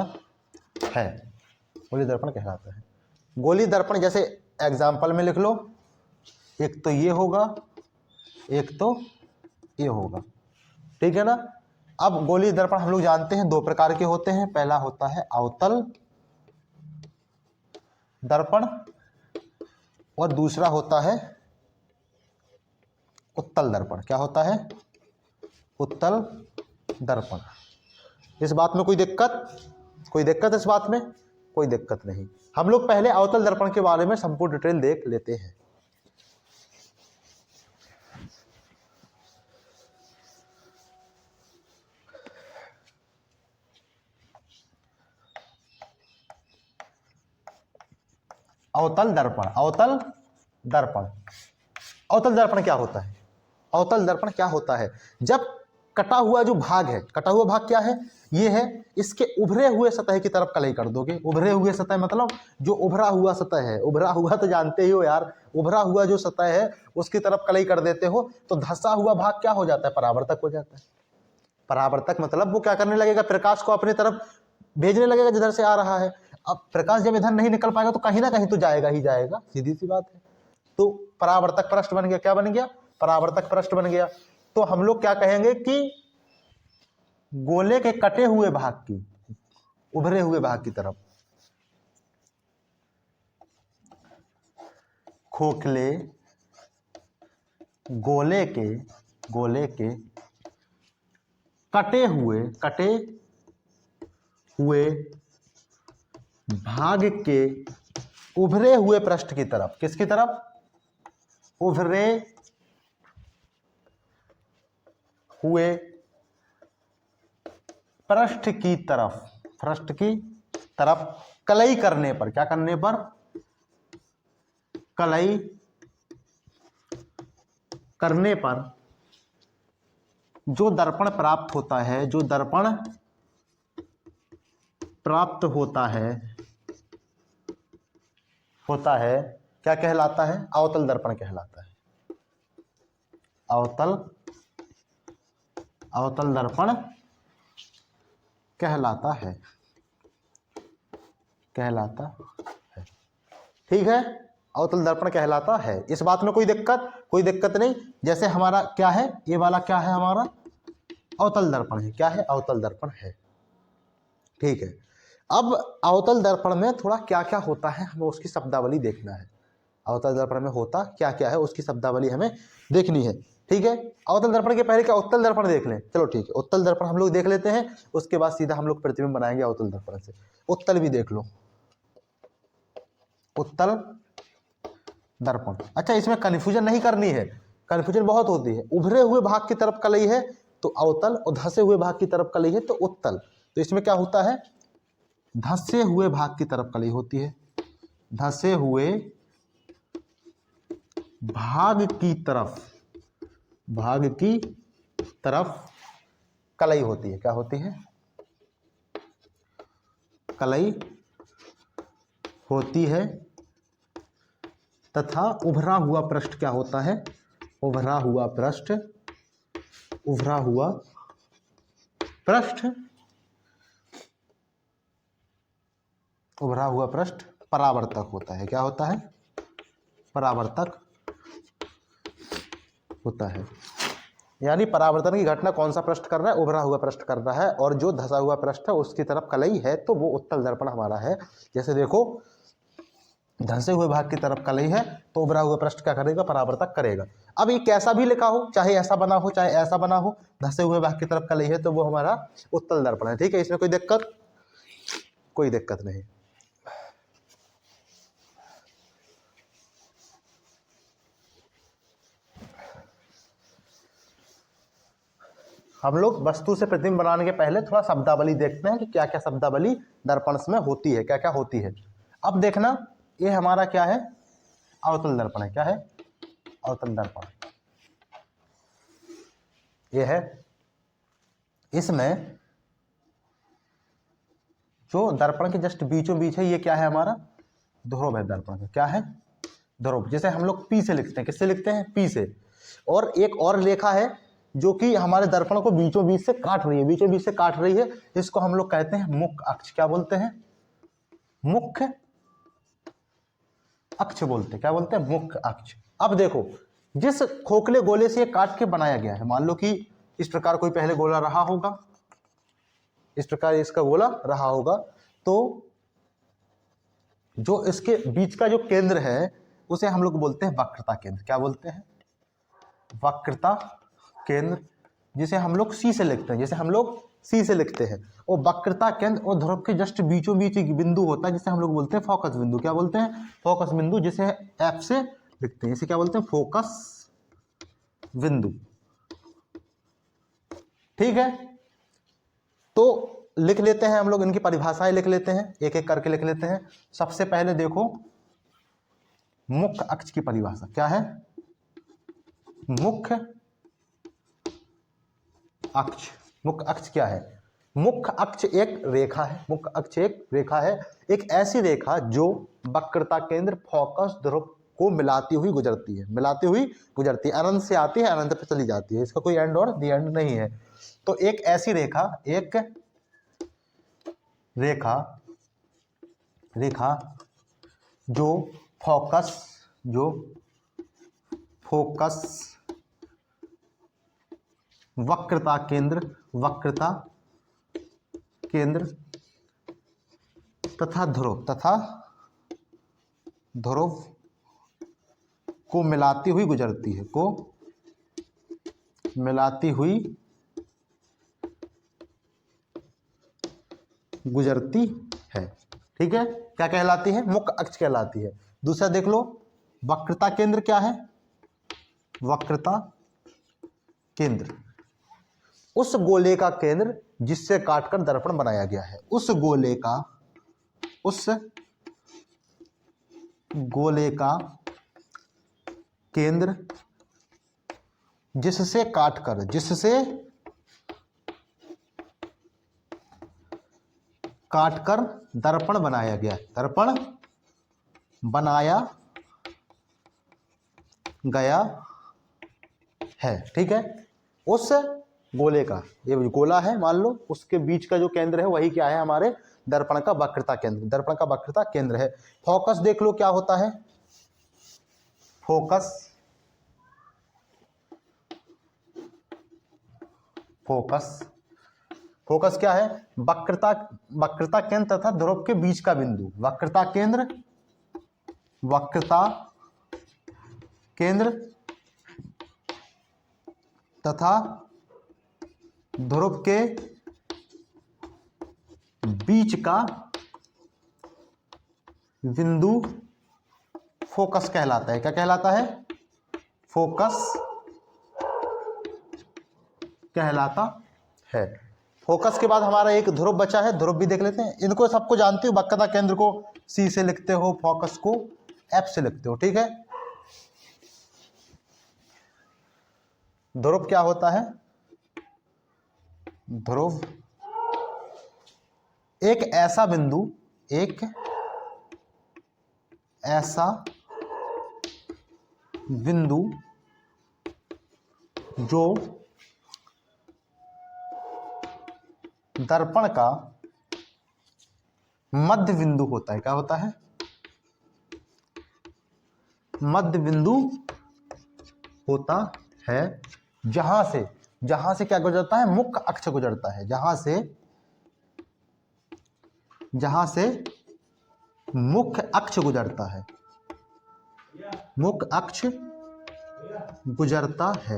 है। गोलीय दर्पण कहलाता है। गोलीय दर्पण जैसे एग्जाम्पल में लिख लो, एक तो ये होगा, एक तो ये होगा, ठीक है ना। अब गोलीय दर्पण हम लोग जानते हैं दो प्रकार के होते हैं। पहला होता है अवतल दर्पण और दूसरा होता है उत्तल दर्पण। क्या होता है? उत्तल दर्पण। इस बात में कोई दिक्कत इस बात में कोई दिक्कत नहीं। हम लोग पहले अवतल दर्पण के बारे में संपूर्ण डिटेल देख लेते हैं। अवतल दर्पण क्या होता है? अवतल दर्पण क्या होता है? जब कटा हुआ जो भाग है, कटा हुआ भाग क्या है? ये है, इसके उभरे हुए सतह की तरफ कलई कर दोगे। उभरे हुए सतह मतलब जो उभरा हुआ सतह है, उभरा हुआ तो जानते ही हो यार, उभरा हुआ जो सतह है उसकी तरफ कलई कर देते हो तो धंसा हुआ भाग क्या हो जाता है? परावर्तक हो जाता है। परावर्तक मतलब वो क्या करने लगेगा? प्रकाश को अपनी तरफ भेजने लगेगा जिधर से आ रहा है। अब प्रकाश जब इधर नहीं निकल पाएगा तो कहीं ना कहीं तो जाएगा ही जाएगा, सीधी सी बात है। तो परावर्तक पृष्ठ बन गया। क्या बन गया? परावर्तक पृष्ठ बन गया। तो हम लोग क्या कहेंगे कि गोले के कटे हुए भाग की, उभरे हुए भाग की तरफ खोखले गोले के कटे हुए भाग के उभरे हुए पृष्ठ की तरफ, किसकी तरफ? उभरे हुए पृष्ठ की तरफ कलई करने पर, क्या करने पर? कलई करने पर जो दर्पण प्राप्त होता है क्या कहलाता है? अवतल दर्पण कहलाता है। अवतल दर्पण कहलाता है। ठीक है, अवतल दर्पण कहलाता है। इस बात में कोई दिक्कत नहीं। जैसे हमारा क्या है, ये वाला क्या है? हमारा अवतल दर्पण है। क्या है? अवतल दर्पण है। ठीक है, अब अवतल दर्पण में थोड़ा क्या क्या होता है हमें उसकी शब्दावली देखना है। अवतल दर्पण में होता क्या क्या है उसकी शब्दावली हमें देखनी है। ठीक है, अवतल दर्पण के पहले क्या उत्तल दर्पण देख लें। चलो ठीक है, उत्तल दर्पण हम लोग देख लेते हैं, उसके बाद सीधा हम लोग प्रतिबिंब बनाएंगे अवतल दर्पण से। उत्तल भी देख लो, उत्तल दर्पण। अच्छा, इसमें कन्फ्यूजन नहीं करनी है, कन्फ्यूजन बहुत होती है। उभरे हुए भाग की तरफ कलई है तो अवतल, और धंसे हुए भाग की तरफ कलई है तो उत्तल। तो इसमें क्या होता है, धंसे हुए भाग की तरफ कलई होती है, धंसे हुए भाग की तरफ कलई होती है। क्या होती है, कलई होती है। तथा उभरा हुआ पृष्ठ क्या होता है, उभरा हुआ पृष्ठ परावर्तक होता है। क्या होता है, परावर्तक होता है। यानी परावर्तन की घटना कौन सा पृष्ठ कर रहा है, उभरा हुआ पृष्ठ कर रहा है, और जो धंसा हुआ पृष्ठ है उसकी तरफ कलई है तो वो उत्तल दर्पण हमारा है। जैसे देखो, धंसे हुए भाग की तरफ कलई है तो उभरा हुआ पृष्ठ क्या करेगा, परावर्तक करेगा। अब ये कैसा भी लिखा हो, चाहे ऐसा बना हो चाहे ऐसा बना हो, धंसे हुए भाग की तरफ कलई है तो वो हमारा उत्तल दर्पण है। ठीक है, इसमें कोई दिक्कत नहीं। हम लोग वस्तु से प्रतिबिंब बनाने के पहले थोड़ा शब्दावली देखते हैं कि क्या क्या शब्दावली दर्पण में होती है, क्या क्या होती है। अब देखना, ये हमारा क्या है, अवतल दर्पण है। क्या है, अवतल दर्पण ये है। इसमें जो दर्पण के जस्ट बीचों बीच है, ये क्या है हमारा, ध्रुव है दर्पण का। क्या है, ध्रुव। जैसे हम लोग पी से लिखते हैं, किससे लिखते हैं, पी से। और एक और रेखा है जो कि हमारे दर्पण को बीचों बीच से काट रही है, इसको हम लोग कहते हैं मुख्य अक्ष। क्या बोलते हैं, मुख्य अक्ष बोलते हैं। क्या बोलते हैं, मुख्य अक्ष। अब देखो, जिस खोखले गोले से ये काट के बनाया गया है, मान लो कि इस प्रकार कोई पहले गोला रहा होगा, इस प्रकार इसका गोला रहा होगा, तो जो इसके बीच का जो केंद्र है उसे हम लोग बोलते हैं वक्रता केंद्र। क्या बोलते हैं, वक्रता केंद्र, जिसे हम लोग सी से लिखते हैं। और वक्रता केंद्र और ध्रुव के जस्ट बीचों बीच एक बिंदु होता है जिसे हम लोग बोलते हैं फोकस बिंदु। क्या बोलते हैं, फोकस बिंदु, जिसे एफ से लिखते हैं। इसे क्या बोलते हैं, फोकस बिंदु। ठीक है, तो लिख लेते हैं हम लोग, इनकी परिभाषाएं लिख लेते हैं, एक एक करके लिख लेते हैं। सबसे पहले देखो, मुख्य अक्ष की परिभाषा क्या है, मुख्य अक्ष क्या है, मुख्य अक्ष एक रेखा है, एक ऐसी रेखा जो वक्रता केंद्र फोकस ध्रुव को मिलाती हुई गुजरती है, अनंत से आती है, अनंत पे चली जाती है, इसका कोई एंड और दी एंड नहीं है। तो एक ऐसी रेखा जो फोकस वक्रता केंद्र तथा ध्रुव को मिलाती हुई गुजरती है। ठीक है, क्या कहलाती है, मुख्य अक्ष कहलाती है। दूसरा देख लो, वक्रता केंद्र क्या है, वक्रता केंद्र उस गोले का केंद्र जिससे काटकर दर्पण बनाया गया है, उस गोले का केंद्र जिससे काटकर दर्पण बनाया गया है। ठीक है, उस गोले का, ये गोला है मान लो, उसके बीच का जो केंद्र है वही क्या है, हमारे दर्पण का वक्रता केंद्र है। फोकस देख लो क्या होता है, फोकस क्या है, वक्रता केंद्र तथा ध्रुव के बीच का बिंदु। वक्रता केंद्र तथा ध्रुव के बीच का बिंदु फोकस कहलाता है। क्या कहलाता है, फोकस कहलाता है। फोकस के बाद हमारा एक ध्रुव बचा है, ध्रुव भी देख लेते हैं। इनको सबको जानते हो, वक्रता केंद्र को C से लिखते हो, फोकस को F से लिखते हो, ठीक है। ध्रुव क्या होता है? ध्रुव एक ऐसा बिंदु, एक ऐसा बिंदु जो दर्पण का मध्य बिंदु होता है। क्या होता है? मध्य बिंदु होता है, जहां से क्या गुजरता है? मुख्य अक्ष गुजरता है। जहां से मुख्य अक्ष गुजरता है, मुख्य अक्ष गुजरता है।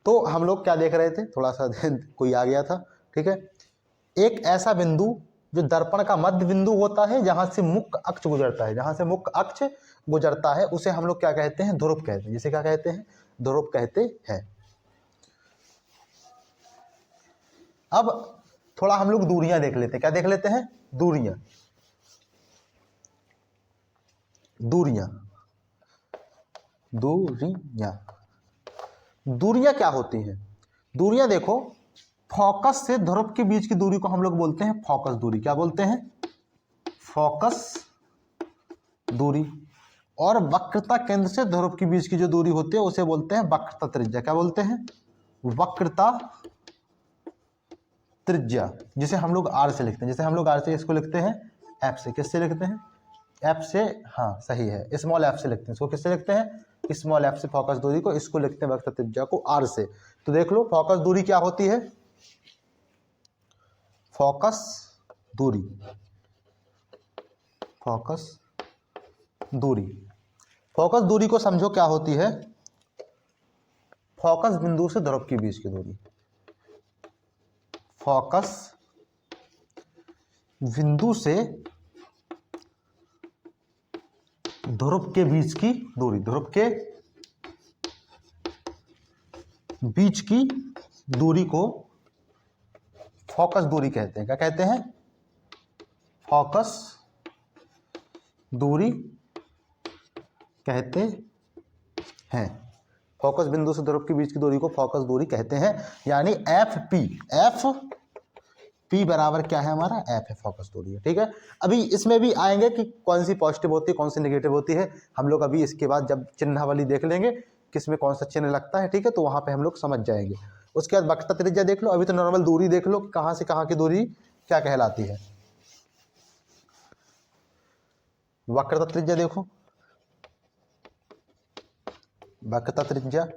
तो हम लोग क्या देख रहे थे, थोड़ा सा कोई आ गया था, ठीक है। एक ऐसा बिंदु जो दर्पण का मध्य बिंदु होता है, जहां से मुख्य अक्ष गुजरता है, जहां से मुख्य अक्ष गुजरता है, उसे हम लोग क्या कहते हैं? ध्रुव कहते हैं। जिसे क्या कहते हैं? ध्रुव कहते हैं। अब थोड़ा हम लोग दूरियां देख लेते हैं। क्या देख लेते हैं? दूरियां। दूरियां क्या होती हैं? दूरियां देखो, फोकस से ध्रुव के बीच की दूरी को हम लोग बोलते हैं फोकस दूरी। क्या बोलते हैं? फोकस दूरी। और वक्रता केंद्र से ध्रुव के बीच की जो दूरी होती है उसे बोलते हैं वक्रता त्रिज्या। क्या बोलते हैं? वक्रता त्रिज्या, जिसे हम लोग R से लिखते हैं। जैसे हम लोग R से इसको लिखते हैं F से। किससे लिखते हैं? F से, हाँ सही है, स्मॉल f से लिखते हैं। इसको किससे लिखते हैं? स्मॉल f से फोकस दूरी को, इसको लिखते हैं वक्रता त्रिज्या को R से। तो देख लो फोकस दूरी क्या होती है? फोकस दूरी, फोकस दूरी को समझो क्या होती है? फोकस बिंदु से ध्रुव के बीच की दूरी। फोकस बिंदु से ध्रुव के बीच की दूरी, ध्रुव के बीच की दूरी को फोकस दूरी कहते हैं। क्या कहते हैं? फोकस दूरी कहते हैं। फोकस बिंदु से ध्रुव के बीच की दूरी को फोकस दूरी कहते हैं। यानी एफ पी बराबर क्या है हमारा? एफ है, फोकस दूरी है, ठीक है। अभी इसमें भी आएंगे कि कौन सी पॉजिटिव होती है, कौन सी नेगेटिव होती है। हम लोग अभी इसके बाद जब चिन्ह वाली देख लेंगे किस में कौन सा चिन्ह लगता है, ठीक है, तो वहां पे हम लोग समझ जाएंगे। उसके बाद वक्रता त्रिज्या देख लो। अभी तो नॉर्मल दूरी देख लो, कहां से कहां की दूरी क्या कहलाती है। वक्रता त्रिज्या देखो, वक्रता त्रिज्या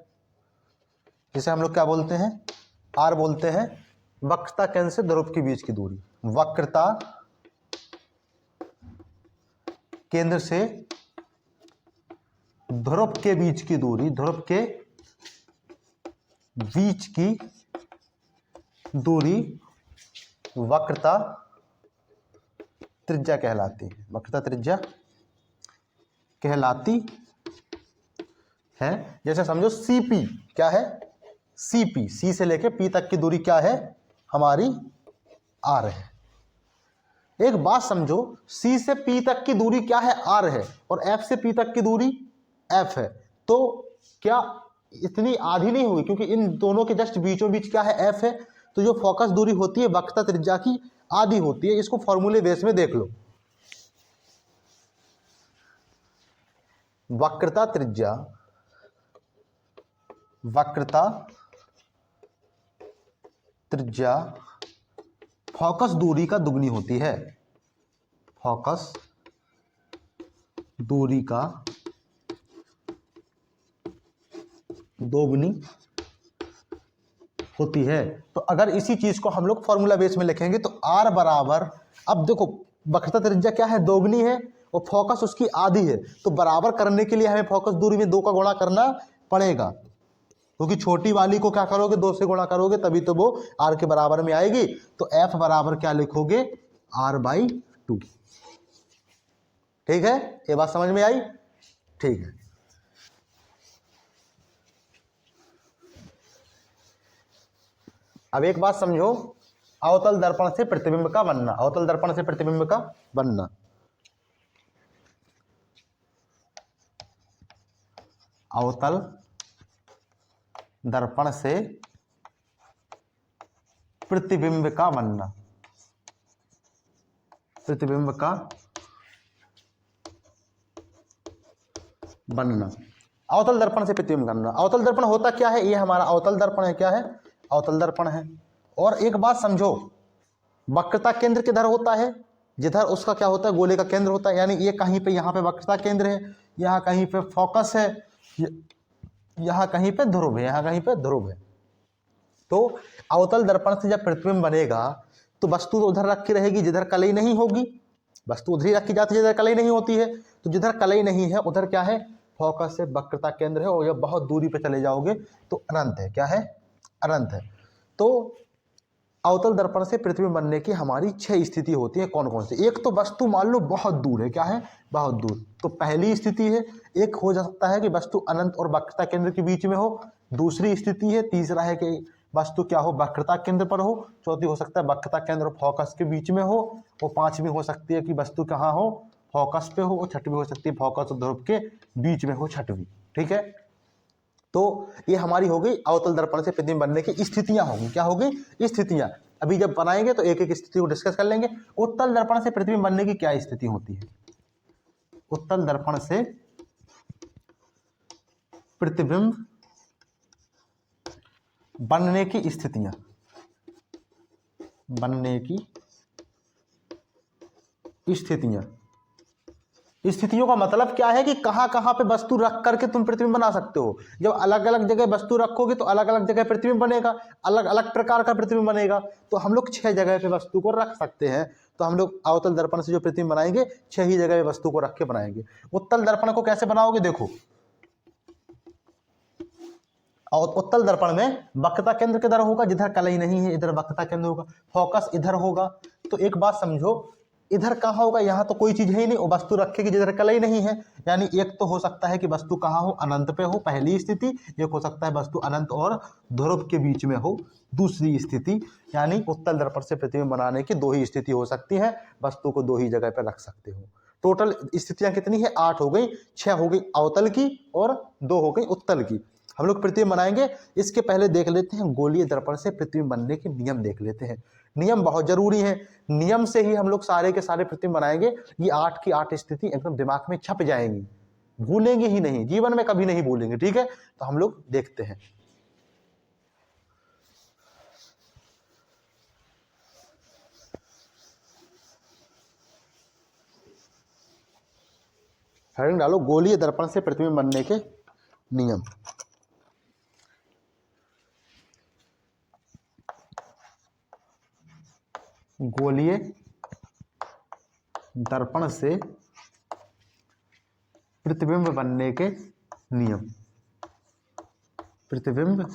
जिसे हम लोग क्या बोलते हैं? R बोलते हैं। वक्रता केंद्र से ध्रुव के बीच की दूरी, वक्रता केंद्र से ध्रुव के बीच की दूरी, ध्रुव के बीच की दूरी वक्रता त्रिज्या कहलाती है। वक्रता त्रिज्या कहलाती है। जैसे समझो CP क्या है? CP, C से लेके P तक की दूरी क्या है हमारी? R है। एक बात समझो, C से P तक की दूरी क्या है? R है। और F से P तक की दूरी F है। तो क्या इतनी आधी नहीं हुई? क्योंकि इन दोनों के जस्ट बीचों बीच क्या है? F है। तो जो फोकस दूरी होती है वक्रता त्रिज्या की आधी होती है। इसको फॉर्मूले बेस में देख लो। वक्रता त्रिज्या फोकस दूरी का दुगनी होती है। फोकस दूरी का दोगुनी होती है। तो अगर इसी चीज को हम लोग फॉर्मूला बेस में लिखेंगे तो R बराबर, अब देखो वक्रता त्रिज्या क्या है? दोगुनी है और फोकस उसकी आधी है। तो बराबर करने के लिए हमें फोकस दूरी में 2 का गुणा करना पड़ेगा, क्योंकि छोटी वाली को क्या करोगे? 2 से गुणा करोगे तभी तो वो R के बराबर में आएगी। तो F बराबर क्या लिखोगे? R/2। ठीक है, ये बात समझ में आई? ठीक है। अब एक बात समझो, अवतल दर्पण से प्रतिबिंब का बनना, अवतल दर्पण से प्रतिबिंब का बनना। अवतल दर्पण से प्रतिबिंब का बनना, प्रतिबिंब का बनना, अवतल दर्पण से प्रतिबिंब बनना। अवतल दर्पण होता क्या है, ये हमारा अवतल दर्पण है। क्या है? अवतल दर्पण है। और एक बात समझो, वक्रता केंद्र किधर होता है? जिधर उसका क्या होता है, गोले का केंद्र होता है। यानी ये कहीं पे, यहाँ पे वक्रता केंद्र है, यहाँ कहीं पे फोकस है, यहाँ कहीं पे ध्रुव है, यहाँ कहीं पे ध्रुव है। तो अवतल दर्पण से जब प्रतिबिंब बनेगा तो वस्तु तो उधर रखी रहेगी जिधर कलई नहीं होगी, वस्तु उधर ही रखी जाती है जिधर कलई नहीं होती है। तो जिधर कलई नहीं है उधर क्या है, फोकस है, वक्रता केंद्र है। और जब बहुत दूरी पे चले जाओगे तो अनंत है। क्या है? अनंत है। तो अवतल दर्पण से प्रतिबिंब बनने की हमारी 6 स्थिति होती है। कौन कौन सी? एक तो वस्तु मान लो बहुत दूर है। क्या है? बहुत दूर। तो पहली स्थिति है। एक हो सकता है कि वस्तु अनंत और वक्रता केंद्र के बीच में हो। दूसरी स्थिति है, तीसरा है कि वस्तु क्या हो, वक्रता केंद्र पर हो। चौथी हो सकता है वक्रता केंद्र और फोकस के बीच में हो। और पांचवी हो सकती है कि वस्तु कहाँ हो, फोकस पे हो। और छठवीं हो सकती है फोकस और ध्रुव के बीच में हो, छठवीं। ठीक है? तो ये हमारी हो गई अवतल दर्पण से प्रतिबिंब बनने की स्थितियां होंगी। क्या होगी? स्थितियां। अभी जब बनाएंगे तो एक एक स्थिति को डिस्कस कर लेंगे। उत्तल दर्पण से प्रतिबिंब बनने की क्या स्थिति होती है? उत्तल दर्पण से प्रतिबिंब बनने की स्थितियां, बनने की स्थितियां। स्थितियों का मतलब क्या है कि कहां कहां पे वस्तु रख करके तुम प्रतिबिंब बना सकते हो। जब अलग अलग जगह वस्तु रखोगे तो अलग अलग जगह प्रतिबिंब बनेगा, अलग अलग प्रकार का प्रतिबिंब बनेगा। तो हम लोग 6 जगह पे वस्तु को रख सकते हैं। तो हम लोग अवतल दर्पण से जो प्रतिबिंब बनाएंगे 6 ही जगह पे वस्तु को रख के बनाएंगे। उत्तल दर्पण को कैसे बनाओगे? देखो, और उत्तल दर्पण में वक्रता केंद्र किधर होगा, जिधर कलई नहीं है इधर वक्रता केंद्र होगा। फोकस इधर होगा। तो एक बात समझो, इधर कहाँ होगा, यहाँ तो कोई चीज है ही नहीं, वस्तु रखेगी जिधर कलई नहीं है। यानी एक तो हो सकता है कि वस्तु कहाँ हो, अनंत पे हो, पहली स्थिति। एक हो सकता है वस्तु अनंत और ध्रुव के बीच में हो, दूसरी स्थिति। यानी उत्तल दर्पण से प्रतिबिंब बनाने की 2 ही स्थिति हो सकती है। वस्तु को 2 ही जगह पर रख सकते हो। टोटल स्थितियां कितनी है? 8 हो गई। 6 हो गई अवतल की और 2 हो गई उत्तल की। हम लोग प्रतिबिंब बनाएंगे। इसके पहले देख लेते हैं गोलीय दर्पण से प्रतिबिंब बनने के नियम देख लेते हैं। नियम बहुत जरूरी है, नियम से ही हम लोग सारे के सारे प्रतिबिंब बनाएंगे। ये 8 की 8 स्थिति एकदम दिमाग में छप जाएंगी, भूलेंगे ही नहीं, जीवन में कभी नहीं भूलेंगे। ठीक है? तो हम लोग देखते हैं। हेडिंग डालो, गोलीय दर्पण से प्रतिबिंब बनने के नियम। गोलीय दर्पण से प्रतिबिंब बनने के नियम। प्रतिबिंब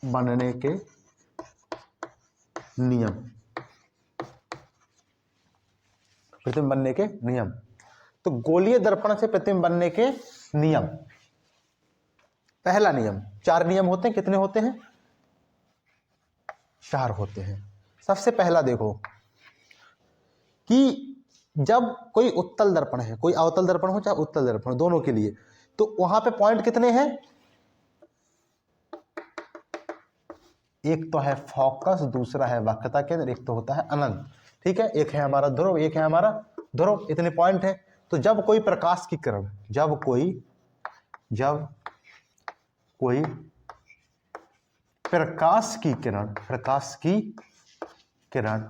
बनने के नियम। प्रतिबिंब बनने के नियम। तो गोलीय दर्पण से प्रतिबिंब बनने के नियम। पहला नियम, 4 नियम होते हैं। कितने होते हैं? 4 होते हैं। सबसे पहला देखो कि जब कोई उत्तल दर्पण है, कोई अवतल दर्पण हो चाहे उत्तल दर्पण, दोनों के लिए, तो वहां पे पॉइंट कितने हैं? एक तो है फोकस, दूसरा है वक्रता केंद्र, एक तो होता है अनंत। ठीक है? एक है हमारा ध्रुव, एक है हमारा ध्रुव। इतने पॉइंट है। तो जब कोई प्रकाश की किरण, जब कोई प्रकाश की किरण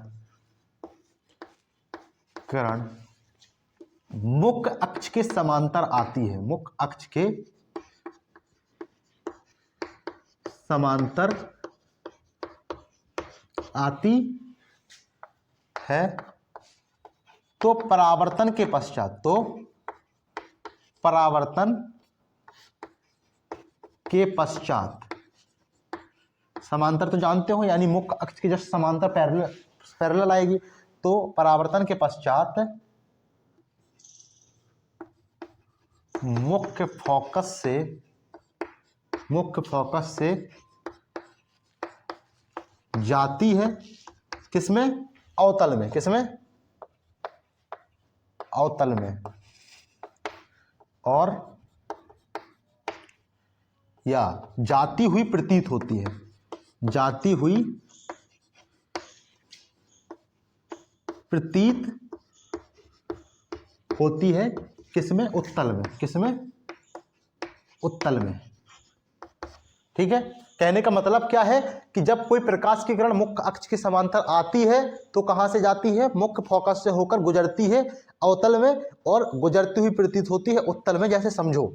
मुख्य अक्ष के समांतर आती है, मुख्य अक्ष के समांतर आती है, तो परावर्तन के पश्चात समांतर तो जानते हो, यानी मुख्य अक्ष के जस्ट समांतर पैरेलल आएगी। तो परावर्तन के पश्चात मुख्य फोकस से जाती है किसमें, अवतल में, किसमें, अवतल में, और या जाती हुई प्रतीत होती है, जाती हुई प्रतीत होती है किसमें, उत्तल में, किसमें, उत्तल में। ठीक है, कहने का मतलब क्या है कि जब कोई प्रकाश की किरण मुख्य अक्ष के समांतर आती है तो कहां से जाती है, मुख्य फोकस से होकर गुजरती है अवतल में, और गुजरती हुई प्रतीत होती है उत्तल में। जैसे समझो,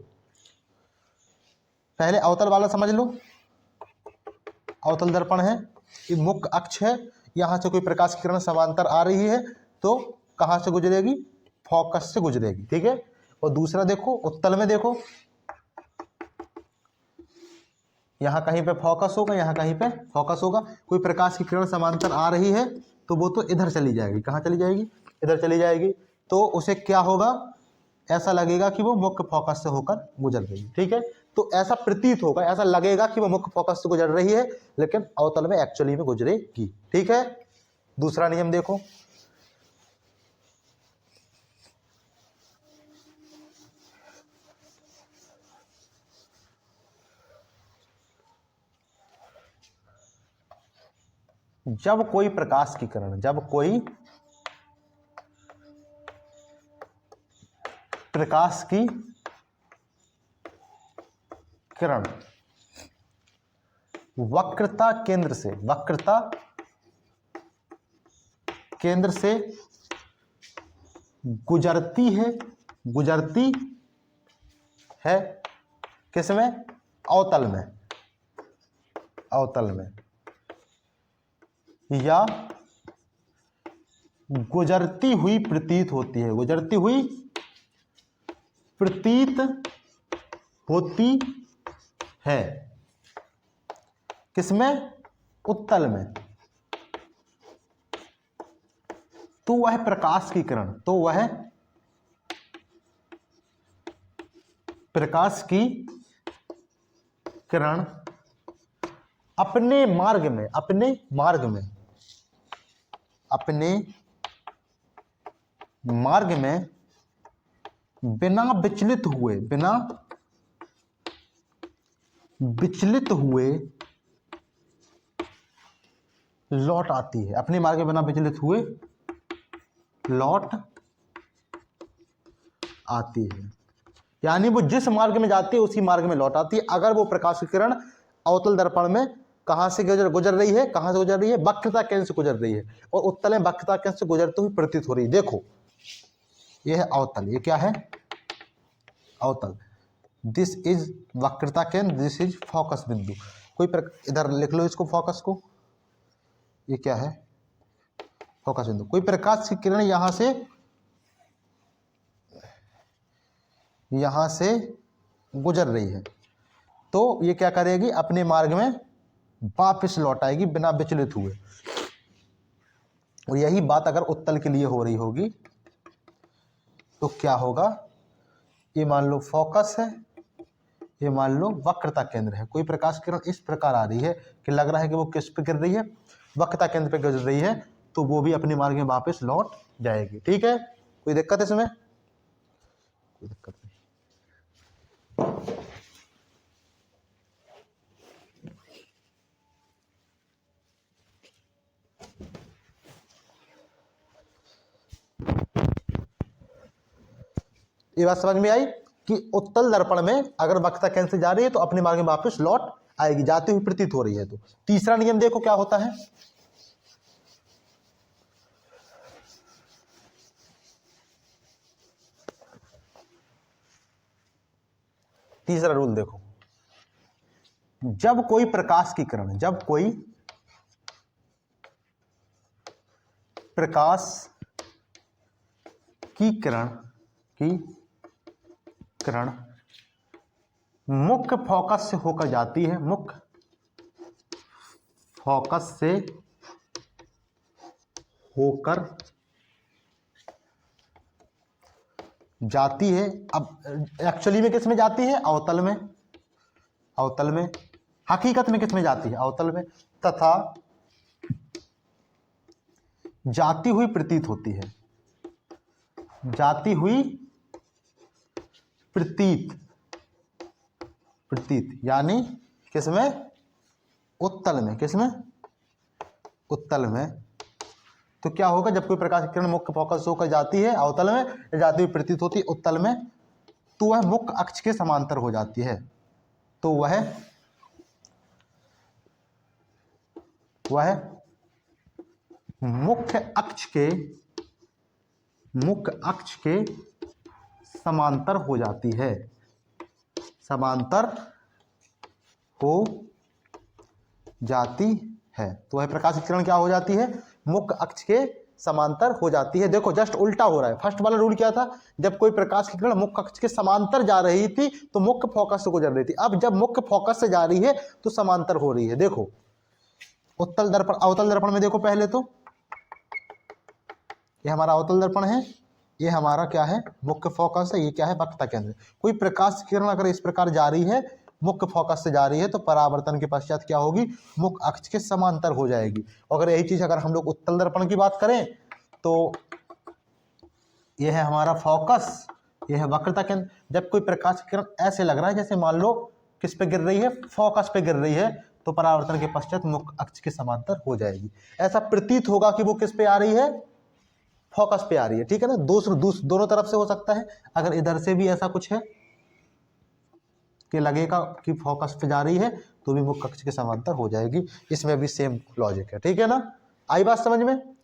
पहले अवतल वाला समझ लो, अवतल दर्पण है, ये मुख्य अक्ष है, यहां से कोई प्रकाश की किरण समांतर आ रही है तो कहां से गुजरेगी, फोकस से गुजरेगी। ठीक है, और दूसरा देखो उत्तल में, देखो यहां कहीं पे फोकस होगा, यहां कहीं पे फोकस होगा, कोई प्रकाश की किरण समांतर आ रही है तो वो तो इधर चली जाएगी, कहां चली जाएगी, इधर चली जाएगी, तो उसे क्या होगा, ऐसा लगेगा कि वो मुख्य फोकस से होकर गुजर रही है। ठीक है, तो ऐसा प्रतीत होगा, ऐसा लगेगा कि वो मुख्य फोकस से गुजर रही है, लेकिन अवतल में एक्चुअली में गुजरेगी। ठीक है, दूसरा नियम देखो, जब कोई प्रकाश की किरण, जब कोई प्रकाश की किरण वक्रता केंद्र से, वक्रता केंद्र से गुजरती है, गुजरती है किसमें, अवतल में, अवतल में, या गुजरती हुई प्रतीत होती है, गुजरती हुई प्रतीत होती है किसमें, उत्तल में, तो वह प्रकाश की किरण, तो वह प्रकाश की किरण अपने मार्ग में, अपने मार्ग में, अपने मार्ग में बिना विचलित हुए, बिना विचलित हुए लौट आती है, अपने मार्ग में बिना विचलित हुए लौट आती है, यानी वो जिस मार्ग में जाती है उसी मार्ग में लौट आती है, अगर वो प्रकाश की किरण अवतल दर्पण में कहां से गुजर रही है, कहां से गुजर रही है, वक्रता केंद्र से गुजर रही है, और उत्तल में वक्रता केंद्र से गुजरते हुए प्रतीत हो रही है। देखो ये है अवतल, ये क्या है, अवतल, दिस इज वक्रता केंद्र, दिस इज फोकस बिंदु। कोई इधर लिख लो इसको, फोकस को, ये क्या है, फोकस बिंदु। कोई प्रकाश की किरण यहां से गुजर रही है तो ये क्या करेगी, अपने मार्ग में वापस लौट आएगी बिना विचलित हुए। और यही बात अगर उत्तल के लिए हो रही होगी तो क्या होगा, ये मान लो फोकस है, ये मान लो वक्रता केंद्र है, कोई प्रकाश किरण इस प्रकार आ रही है कि लग रहा है कि वो किस पे गिर रही है, वक्रता केंद्र पे गुजर रही है, तो वो भी अपने मार्ग में वापस लौट जाएगी। ठीक है, कोई दिक्कत है इसमें, कोई दिक्कत नहीं। ये बात समझ में आई कि उत्तल दर्पण में अगर वक्रता केंद्र से जा रही है तो अपने मार्ग में वापस लौट आएगी, जाती हुई प्रतीत हो रही है। तो तीसरा नियम देखो क्या होता है, तीसरा रूल देखो, जब कोई प्रकाश की किरण, जब कोई प्रकाश की किरण मुख्य फोकस से होकर जाती है, मुख्य फोकस से होकर जाती है, अब एक्चुअली में किस में जाती है, अवतल में, अवतल में, हकीकत में किस में जाती है, अवतल में, तथा जाती हुई प्रतीत होती है, जाती हुई प्रतीत, प्रतीत यानी किसमें, उत्तल में, किसमें, उत्तल में। तो क्या होगा, जब कोई प्रकाश किरण मुख्य फोकस से होकर जाती है अवतल में, जाती हुई प्रतीत होती है उत्तल में, तो वह मुख्य अक्ष के समांतर हो जाती है। तो वह मुख्य अक्ष के समांतर हो जाती है, समांतर हो जाती है। तो वह प्रकाश किरण क्या हो जाती है, मुख्य अक्ष के समांतर हो जाती है। देखो जस्ट उल्टा हो रहा है। फर्स्ट वाला रूल क्या था, जब कोई प्रकाश की किरण मुख्य अक्ष के समांतर जा रही थी तो मुख्य फोकस से गुजर रही थी। अब जब मुख्य फोकस से जा रही है तो समांतर हो रही है। देखो उत्तल दर्पण, अवतल दर्पण में देखो, पहले तो ये हमारा अवतल दर्पण है, ये हमारा क्या है, मुख्य फोकस है, ये क्या है, वक्रता केंद्र। कोई प्रकाश किरण अगर इस प्रकार जा रही है, मुख्य फोकस से जा रही है, तो परावर्तन के पश्चात क्या होगी, मुख्य अक्ष के समांतर हो जाएगी। अगर यही चीज अगर हम लोग उत्तल दर्पण की बात करें तो यह है हमारा फोकस, यह है वक्रता केंद्र। जब कोई प्रकाश किरण ऐसे लग रहा है जैसे मान लो किस पे गिर रही है, फोकस पे गिर रही है, तो परावर्तन के पश्चात मुख्य अक्ष के समांतर हो जाएगी। ऐसा प्रतीत होगा कि वो किस पे आ रही है, फोकस पे आ रही है। ठीक है ना, दोनों तरफ से हो सकता है। अगर इधर से भी ऐसा कुछ है कि लगेगा कि फोकस पे जा रही है तो भी मुख्य अक्ष के समांतर हो जाएगी। इसमें भी सेम लॉजिक है। ठीक है ना, आई बात समझ में।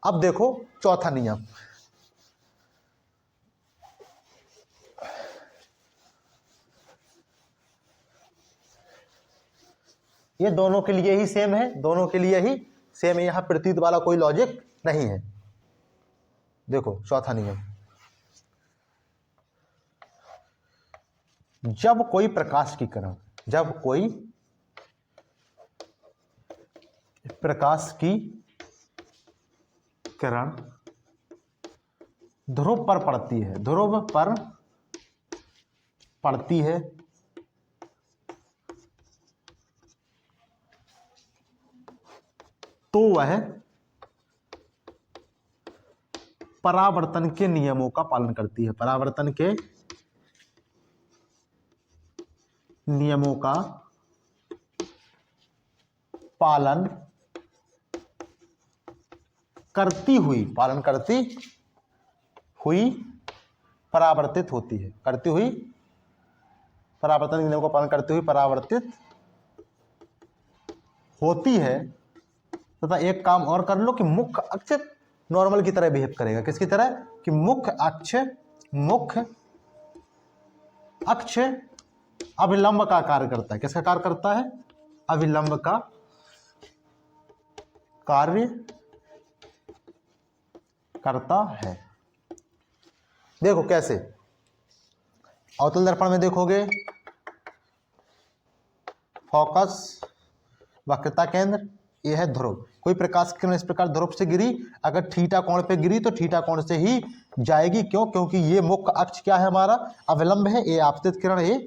अब देखो चौथा नियम, ये दोनों के लिए ही सेम है, दोनों के लिए ही सेम है, यहां प्रतीत वाला कोई लॉजिक नहीं है। देखो चौथा नियम, जब कोई प्रकाश की किरण, जब कोई प्रकाश की किरण ध्रुव पर पड़ती है, ध्रुव पर पड़ती है, तो वह परावर्तन के नियमों का पालन करती है, परावर्तन के नियमों का पालन करती हुई, पालन करती हुई परावर्तित होती है, करती हुई, परावर्तन के नियमों का पालन करती हुई परावर्तित होती है। तथा एक काम और कर लो कि मुख्य अक्ष नॉर्मल की तरह बिहेव करेगा, किसकी तरह, कि मुख्य अक्ष अविलंब का कार्य करता है। किसका कार्य करता है, अविलंब का कार्य करता है। देखो कैसे, अवतल दर्पण में देखोगे फोकस, वक्रता केंद्र, यह है ध्रुव। कोई प्रकाश किरण इस प्रकार ध्रुव से गिरी, अगर थीटा कोण पे गिरी तो थीटा कोण से ही जाएगी। क्यों, क्योंकि ये मुख्य अक्ष क्या है हमारा, अविलंब है, ये आपतित किरण, ये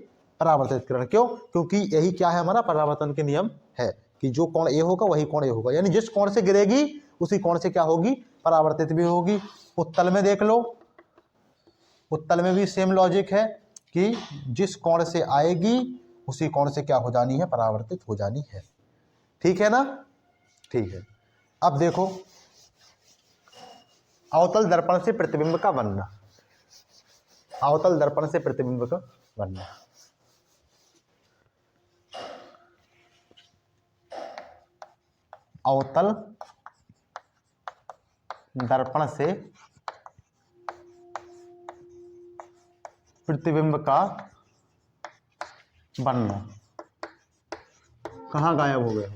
परावर्तित किरण। क्यों, क्योंकि यही क्या है हमारा, परावर्तन के नियम है कि जो कोण ए होगा वही कोण ए होगा, यानी जिस कोण से गिरेगी उसी कोण से क्या होगी, परावर्तित भी होगी। उत्तल में देख लो, उत्तल में भी सेम लॉजिक है कि जिस कोण से आएगी उसी कोण से क्या हो जानी है, परावर्तित हो जानी है। ठीक है ना, ठीक है। अब देखो अवतल दर्पण से प्रतिबिंब का बनना, अवतल दर्पण से प्रतिबिंब का बनना। अवतल दर्पण से प्रतिबिंब का बनना। कहाँ गायब हो गए,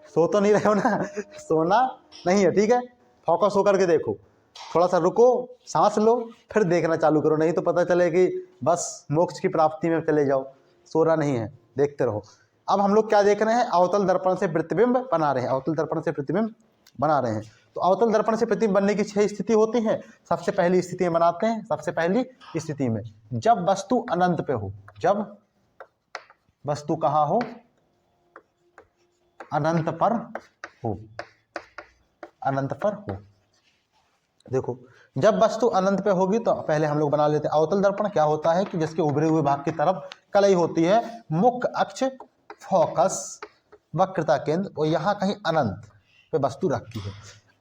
सो तो नहीं रहे हो ना, सोना नहीं है, ठीक है। फोकस होकर के देखो, थोड़ा सा रुको, सांस लो, फिर देखना चालू करो, नहीं तो पता चले कि बस मोक्ष की प्राप्ति में चले जाओ। सोना नहीं है, देखते रहो। अब हम लोग क्या देख रहे हैं, अवतल दर्पण से प्रतिबिंब बना रहे हैं, अवतल दर्पण से प्रतिबिंब बना रहे हैं। तो अवतल दर्पण से प्रतिबिंब बनने की 6 स्थिति होती हैं। सबसे पहली स्थिति में बनाते हैं, सबसे पहली स्थिति में जब वस्तु अनंत पे हो, जब वस्तु कहाँ हो, अनंत पर हो। अनंत पर हो। देखो जब वस्तु अनंत पे होगी तो पहले हम लोग बना लेते हैं अवतल दर्पण। क्या होता है कि जिसके उभरे हुए भाग की तरफ कलई होती है, मुख्य अक्ष, फोकस, वक्रता केंद्र, और यहाँ कहीं अनंत पे वस्तु रखी है।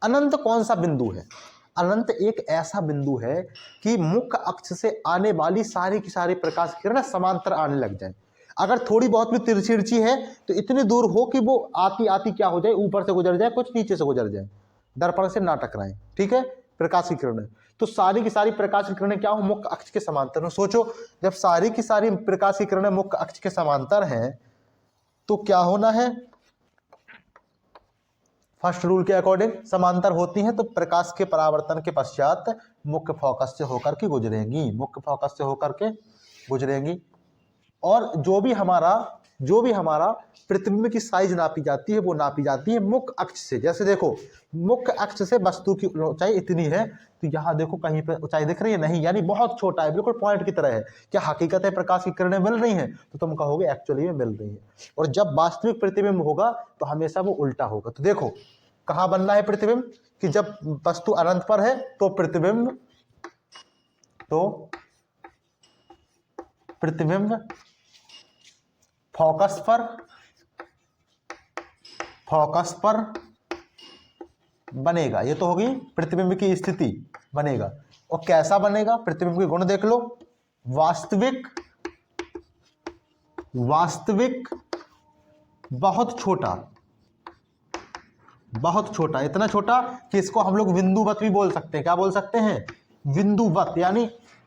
अनंत कौन सा बिंदु है? अनंत एक ऐसा बिंदु है कि मुख्य अक्ष से आने वाली सारी की सारी प्रकाश किरण समांतर आने लग जाए। अगर थोड़ी बहुत भी तिरछी है तो इतनी दूर हो कि वो आती आती क्या हो जाए, ऊपर से गुजर जाए, कुछ नीचे से गुजर जाए, दर्पण से ना टकराए। ठीक है, प्रकाश की किरणें, तो सारी की सारी प्रकाश की किरणें क्या हो, मुख्य अक्ष के समांतर हो। सोचो जब सारी की सारी प्रकाश की किरणें मुख्य अक्ष के समांतर हैं तो क्या होना है, फर्स्ट रूल के अकॉर्डिंग समांतर होती हैं तो प्रकाश के परावर्तन के पश्चात मुख्य फोकस से होकर के गुजरेंगी, मुख्य फोकस से होकर के गुजरेंगी। और जो भी हमारा प्रतिबिंब की साइज नापी जाती है वो नापी जाती है मुख्य अक्ष से। जैसे देखो मुख्य अक्ष से वस्तु की ऊंचाई इतनी है, तो यहाँ देखो कहीं पे ऊंचाई दिख रही है, नहीं, यानी बहुत छोटा है, बिल्कुल पॉइंट की तरह है। क्या हकीकत है प्रकाश की किरणें मिल रही हैं? तो तुम कहोगे एक्चुअली में मिल रही है। और जब वास्तविक प्रतिबिंब होगा तो हमेशा वो उल्टा होगा। तो देखो कहाँ बनना है प्रतिबिंब, कि जब वस्तु अनंत पर है तो प्रतिबिंब फोकस पर बनेगा। ये तो होगी प्रतिबिंब की स्थिति, बनेगा। और कैसा बनेगा, प्रतिबिंब के गुण देख लो, वास्तविक, बहुत छोटा, इतना छोटा कि इसको हम लोग बिंदुवत भी बोल सकते हैं। क्या बोल सकते हैं, बिंदुवत, यानी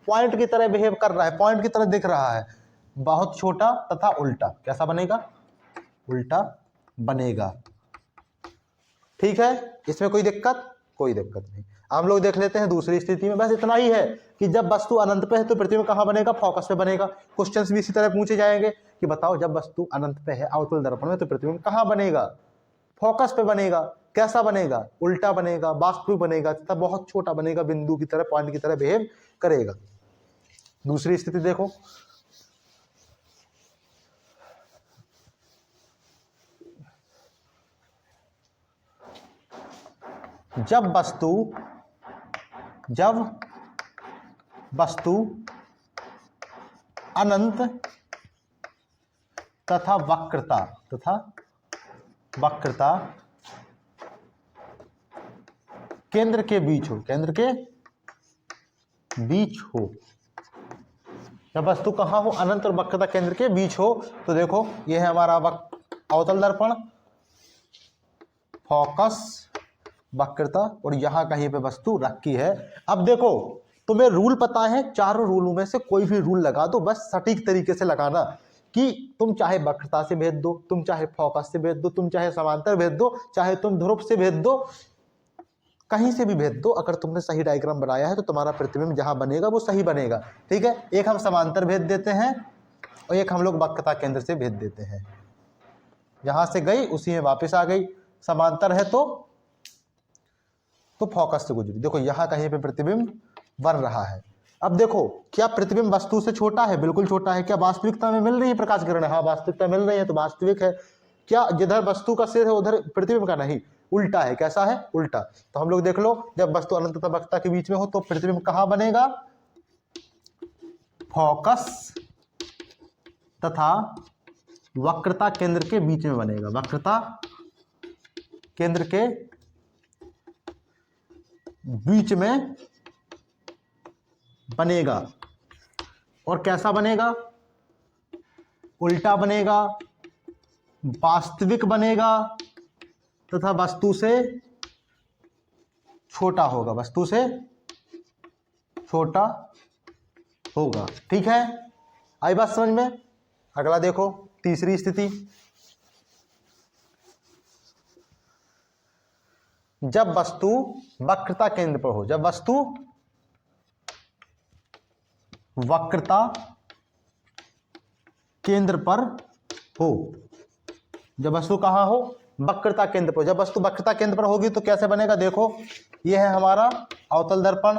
पॉइंट की तरह बिहेव कर रहा है, पॉइंट की तरह दिख रहा है, बहुत छोटा तथा उल्टा। कैसा बनेगा, उल्टा बनेगा। ठीक है, इसमें कोई दिक्कत नहीं। हम लोग देख लेते हैं दूसरी स्थिति में। बस इतना ही है कि जब वस्तु अनंत पे है तो प्रतिबिंब कहाँ बनेगा, फोकस पे बनेगा। क्वेश्चंस भी इसी तरह पूछे जाएंगे कि बताओ जब वस्तु अनंत पे है अवतल दर्पण में तो प्रतिबिंब कहाँ बनेगा, फोकस पे बनेगा। कैसा बनेगा, उल्टा बनेगा, वास्तविक बनेगा तथा बहुत छोटा बनेगा, बिंदु की तरह, पॉइंट की तरह बिहेव करेगा। दूसरी स्थिति देखो, जब वस्तु अनंत तथा वक्रता केंद्र के बीच हो, जब वस्तु कहाँ हो, अनंत और वक्रता केंद्र के बीच हो, तो देखो ये है हमारा अवतल दर्पण, फोकस, वक्रता, और यहां कहीं पे वस्तु रखी है। अब देखो तुम्हें रूल पता है, चारों रूलों में से कोई भी रूल लगा दो, बस सटीक तरीके से लगाना, कि तुम चाहे वक्रता से भेद दो, तुम चाहे फोकस से भेद दो, तुम चाहे समांतर भेद दो, चाहे तुम ध्रुव से भेद दो, कहीं से भी भेद दो। अगर तुमने सही डायग्राम बनाया है तो तुम्हारा प्रतिबिंब जहां बनेगा वो सही बनेगा। ठीक है, एक हम समांतर भेद देते हैं और एक हम लोग वक्रता केंद्र से भेद देते हैं। यहां से गई उसी में वापस आ गई, समांतर है तो फोकस से गुजरी। देखो यहां कहीं पे प्रतिबिंब बन रहा है। अब देखो क्या प्रतिबिंब वस्तु से छोटा है, बिल्कुल छोटा है। क्या वास्तविकता में मिल रही है प्रकाश किरण? हाँ, वास्तविकता मिल रही है तो वास्तविक है। क्या जिधर वस्तु का सिर है उधर प्रतिबिंब का? नहीं, उल्टा है। कैसा है, उल्टा। तो हम लोग देख लो, जब वस्तु अनंत तथा वक्रता के बीच में हो तो प्रतिबिंब कहां बनेगा, फोकस तथा वक्रता केंद्र के बीच में बनेगा, वक्रता केंद्र के बीच में बनेगा। और कैसा बनेगा, उल्टा बनेगा, वास्तविक बनेगा तथा वस्तु से छोटा होगा, वस्तु से छोटा होगा। ठीक है, आई बात समझ में? अगला देखो, तीसरी स्थिति, जब वस्तु वक्रता केंद्र पर हो, जब वस्तु वक्रता केंद्र पर हो, जब वस्तु कहां हो, वक्रता केंद्र पर। जब वस्तु वक्रता केंद्र पर होगी तो कैसे बनेगा, देखो ये है हमारा अवतल दर्पण,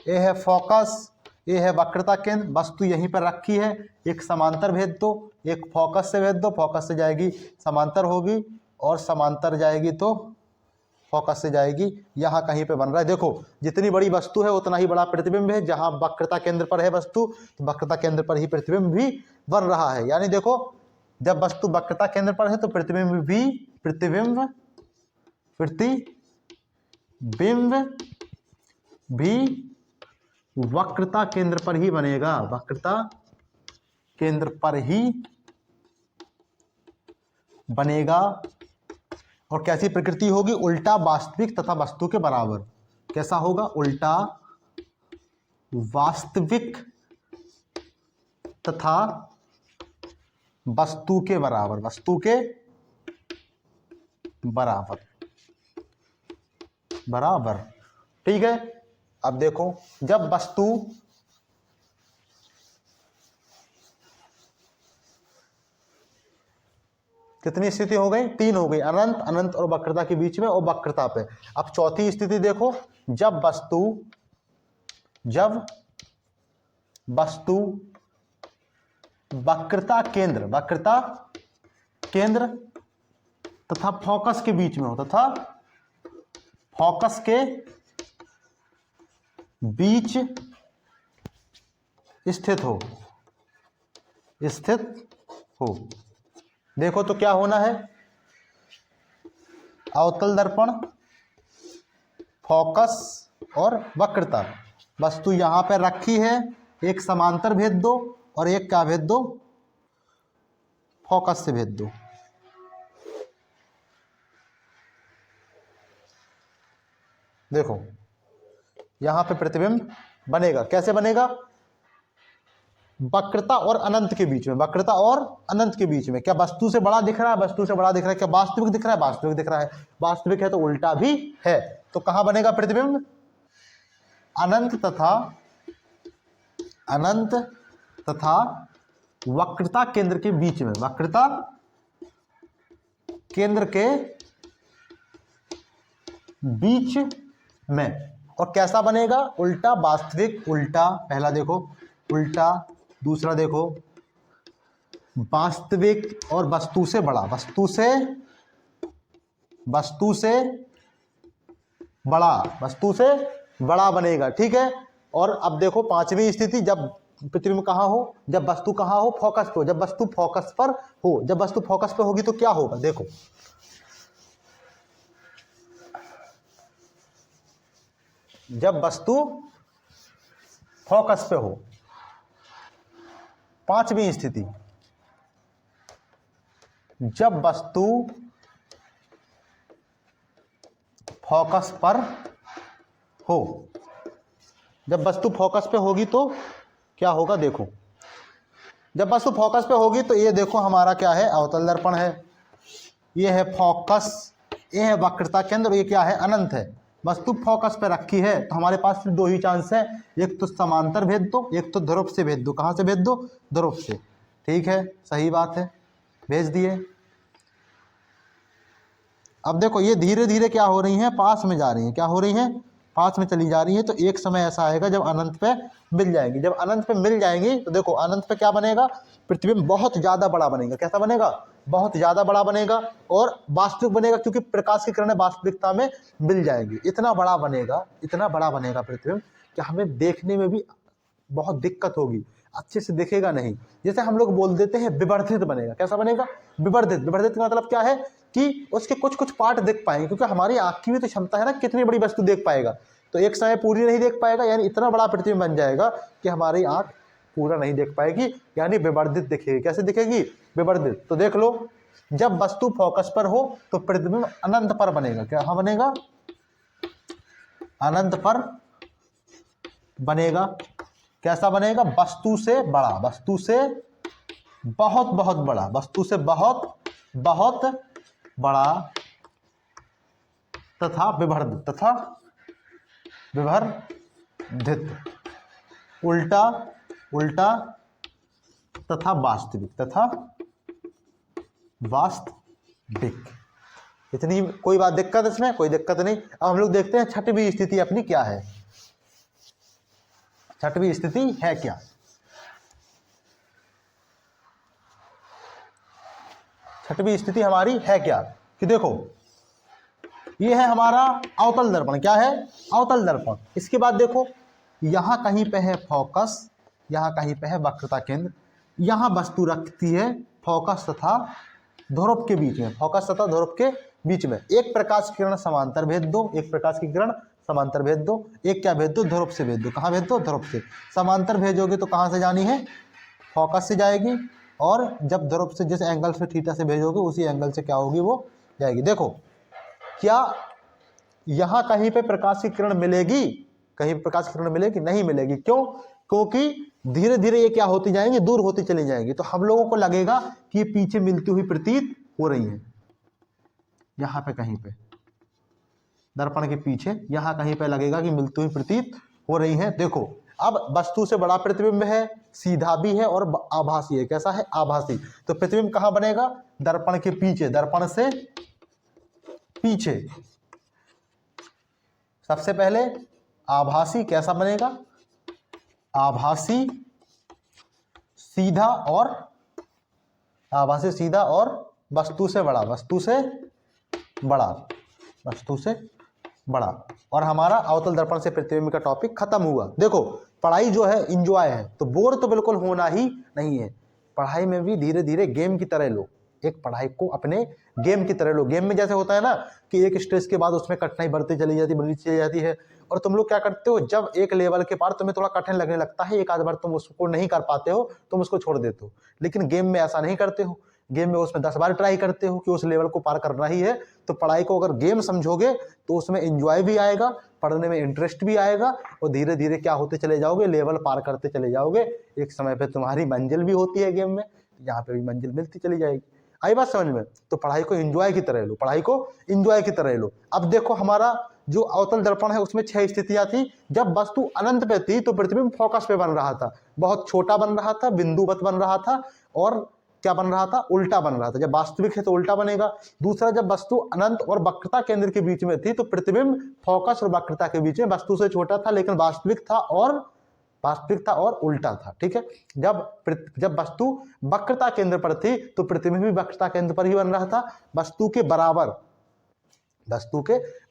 ये है फोकस, ये है वक्रता केंद्र, वस्तु यहीं पर रखी है। एक समांतर भेद दो, एक फोकस से भेद दो, फोकस से जाएगी समांतर होगी और समांतर जाएगी तो फोकस से जाएगी, यहाँ कहीं पे बन रहा है। देखो जितनी बड़ी वस्तु है उतना ही बड़ा प्रतिबिंब है। जहाँ वक्रता केंद्र पर है वस्तु, तो वक्रता केंद्र पर ही प्रतिबिंब भी बन रहा है। यानी देखो जब वस्तु वक्रता केंद्र पर है तो प्रतिबिंब भी वक्रता केंद्र पर ही बनेगा, वक्रता केंद्र पर ही बनेगा। और कैसी प्रकृति होगी? उल्टा वास्तविक तथा वस्तु के बराबर। कैसा होगा? उल्टा वास्तविक तथा वस्तु के बराबर, वस्तु के बराबर, बराबर। ठीक है। अब देखो जब वस्तु कितनी स्थिति हो गई? 3 हो गई, अनंत, अनंत और वक्रता के बीच में और वक्रता पे। अब चौथी स्थिति देखो, जब वस्तु वक्रता केंद्र तथा फोकस के बीच में हो, तथा फोकस के बीच स्थित हो। देखो तो क्या होना है? अवतल दर्पण, फोकस और वक्रता। वस्तु यहां पर रखी है, एक समांतर भेद दो और एक क्या भेद दो? फोकस से भेद दो। देखो यहां पे प्रतिबिंब बनेगा। कैसे बनेगा? वक्रता और अनंत के बीच में, वक्रता और अनंत के बीच में। क्या वस्तु से बड़ा दिख रहा है? वस्तु से बड़ा दिख रहा है। क्या वास्तविक दिख रहा है? वास्तविक दिख रहा है। वास्तविक है तो उल्टा भी है। तो कहां बनेगा प्रतिबिंब? अनंत तथा वक्रता केंद्र के बीच में, वक्रता केंद्र के बीच में। और कैसा बनेगा? उल्टा वास्तविक, उल्टा, पहला देखो उल्टा, दूसरा देखो वास्तविक और वस्तु से बड़ा, वस्तु से बड़ा बनेगा। ठीक है। और अब देखो पांचवी स्थिति, जब प्रतिबिंब कहां हो? जब वस्तु कहां हो? फोकस पे हो। जब वस्तु फोकस पर हो, जब वस्तु फोकस पे होगी तो क्या होगा? देखो जब वस्तु फोकस पे हो, पांचवी स्थिति, जब वस्तु फोकस पर हो। जब वस्तु फोकस पे होगी तो क्या होगा? देखो जब वस्तु फोकस पे होगी तो ये देखो हमारा क्या है? अवतल दर्पण है, ये है फोकस, ये है वक्रता केंद्र, ये क्या है? अनंत है। वस्तु फोकस पे रखी है तो हमारे पास सिर्फ 2 ही चांस है, एक तो समांतर भेद दो, एक तो ध्रुव से भेद दो। कहां से भेद दो? ध्रुव से। ठीक है, सही बात है, भेज दिए। अब देखो ये धीरे धीरे क्या हो रही हैं? पास में जा रही हैं। क्या हो रही हैं? पास में चली जा रही है। तो एक समय ऐसा आएगा जब अनंत पे मिल जाएंगी। जब अनंत पे मिल जाएंगी तो देखो अनंत पे क्या बनेगा? प्रतिबिंब बहुत ज्यादा बड़ा बनेगा। कैसा बनेगा? बहुत ज्यादा बड़ा बनेगा और वास्तविक बनेगा, क्योंकि प्रकाश की किरणें वास्तविकता में मिल जाएंगी। इतना बड़ा बनेगा प्रतिबिंब कि हमें देखने में भी बहुत दिक्कत होगी, अच्छे से दिखेगा नहीं। जैसे हम लोग बोल देते हैं विवर्धित बनेगा। कैसा बनेगा? विवर्धित। विवर्धित का मतलब क्या है? कि उसके कुछ कुछ पार्ट देख पाएंगे, क्योंकि हमारी आँख की भी तो क्षमता है ना, कितनी बड़ी वस्तु देख पाएगा। तो एक समय पूरी नहीं देख पाएगा, यानी इतना बड़ा प्रतिबिंब बन जाएगा कि हमारी आँख पूरा नहीं देख पाएगी, यानी विवर्धित दिखेगी। कैसे दिखेगी? विवर्धित। तो देख लो, जब वस्तु फोकस पर हो तो प्रतिबिंब अनंत पर बनेगा। क्या बनेगा? अनंत पर बनेगा। कैसा बनेगा? वस्तु से बड़ा, वस्तु से बहुत बहुत बड़ा, वस्तु से बहुत बहुत बड़ा तथा विवर्धित, उल्टा तथा वास्तविक। इतनी कोई बात दिक्कत इसमें? कोई दिक्कत नहीं। अब हम लोग देखते हैं छठवीं स्थिति अपनी क्या है। छठवीं स्थिति है क्या? छठवीं स्थिति हमारी है क्या? कि देखो ये है हमारा अवतल दर्पण। क्या है? अवतल दर्पण। इसके बाद देखो यहाँ कहीं पे है फोकस, यहाँ कहीं पे है वक्रता केंद्र। यहाँ वस्तु रखती है फोकस तथा ध्रुव के बीच में, फोकस तथा ध्रुव के बीच में। एक प्रकाश किरण समांतर भेज दो, एक प्रकाश की किरण समांतर भेज दो, एक क्या भेज दो? ध्रुव से भेज दो। कहाँ भेज दो? ध्रुव से। समांतर भेजोगे तो कहाँ से जानी है? फोकस से जाएगी, और जब ध्रुव से जिस एंगल से थीटा से भेजोगे उसी एंगल से क्या होगी? वो जाएगी। देखो क्या यहाँ कहीं पे प्रकाश की किरण मिलेगी? कहीं प्रकाश की किरण मिलेगी? नहीं मिलेगी। क्यों? क्योंकि धीरे धीरे ये क्या होती जाएंगी? दूर होती चली जाएंगी। तो हम लोगों को लगेगा कि ये पीछे मिलती हुई प्रतीत हो रही है। यहाँ पे कहीं पे दर्पण के पीछे यहाँ कहीं पे लगेगा कि मिलती हुई प्रतीत हो रही है। देखो अब वस्तु से बड़ा प्रतिबिंब है, सीधा भी है और आभासी है। कैसा है? आभासी। तो प्रतिबिंब कहाँ बनेगा? दर्पण के पीछे, दर्पण से पीछे। सबसे पहले आभासी कैसा बनेगा? आभासी सीधा और आभासी सीधा और वस्तु से बड़ा, वस्तु से बड़ा, वस्तु से बड़ा। और हमारा अवतल दर्पण से प्रतिबिंब का टॉपिक खत्म हुआ। देखो पढ़ाई जो है इंजॉय है, तो बोर तो बिल्कुल होना ही नहीं है। पढ़ाई में भी धीरे धीरे गेम की तरह लो, एक पढ़ाई को अपने गेम की तरह लो। गेम में जैसे होता है ना कि एक स्टेज के बाद उसमें कठिनाई बढ़ती चली जाती है, और तुम लोग क्या करते हो, जब एक लेवल के पार तुम्हें थोड़ा कठिन लगने लगता है, एक आध बार तुम उसको नहीं कर पाते हो, तुम उसको छोड़ देते हो। लेकिन गेम में ऐसा नहीं करते हो। गेम में उसमें 10 बार ट्राई करते हो कि उस लेवल को पार करना ही है। तो पढ़ाई को अगर गेम समझोगे तो उसमें एंजॉय भी आएगा, पढ़ने में इंटरेस्ट भी आएगा, और धीरे धीरे क्या होते चले जाओगे? लेवल पार करते चले जाओगे। एक समय पे तुम्हारी मंजिल भी होती है गेम में, यहाँ पे भी मंजिल मिलती चली जाएगी। आई बात समझ में? तो पढ़ाई को एंजॉय की तरह लो, पढ़ाई को एंजॉय की तरह लो। अब देखो हमारा जो अवतल दर्पण है उसमें 6 स्थितियां थी। जब वस्तु अनंत पे थी तो प्रतिबिंब फोकस पे बन रहा था, बहुत छोटा बन रहा था, बिंदुवत बन रहा था, और क्या बन रहा था? उल्टा बन रहा था। जब वास्तविक है तो उल्टा बनेगा। दूसरा, जब वस्तु अनंत और वक्रता केंद्र के बीच में थी तो प्रतिबिंब फोकस और वक्रता के बीच में वस्तु से छोटा था, लेकिन वास्तविक था और उल्टा था। ठीक है। जब वस्तु वक्रता केंद्र पर थी तो प्रतिबिंब भी वक्रता केंद्र पर ही बन रहा था, वस्तु के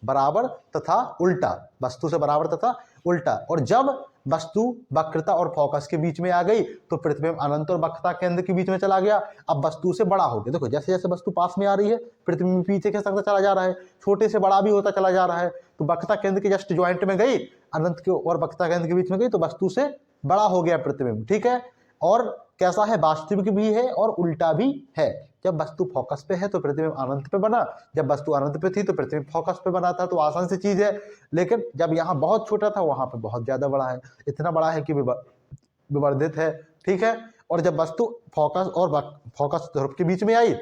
बराबर तथा उल्टा, वस्तु से बराबर तथा उल्टा। और जब वस्तु वक्रता और फोकस के बीच में आ गई तो प्रतिबिंब अनंत और वक्रता केंद्र के बीच में चला गया। अब वस्तु से बड़ा हो गया। देखो जैसे जैसे वस्तु पास में आ रही है प्रतिबिंब पीछे के सकता चला जा रहा है, छोटे से बड़ा भी होता चला जा रहा है। तो वक्रता केंद्र के जस्ट ज्वाइंट में गई, अनंत के और वक्रता केंद्र के बीच में गई, तो वस्तु से बड़ा हो गया प्रतिबिंब। ठीक है। और कैसा है? वास्तविक भी है और उल्टा भी है। जब वस्तु फोकस पे है तो प्रतिबिंब अनंत पे बना, जब वस्तु अनंत पे थी तो प्रतिबिंब फोकस पे बना था। तो आसान सी चीज है। लेकिन जब यहाँ बहुत छोटा था वहां पे बहुत ज्यादा बड़ा है, इतना बड़ा है कि विवर्धित है। ठीक है। और जब वस्तु फोकस ध्रुव के बीच में आई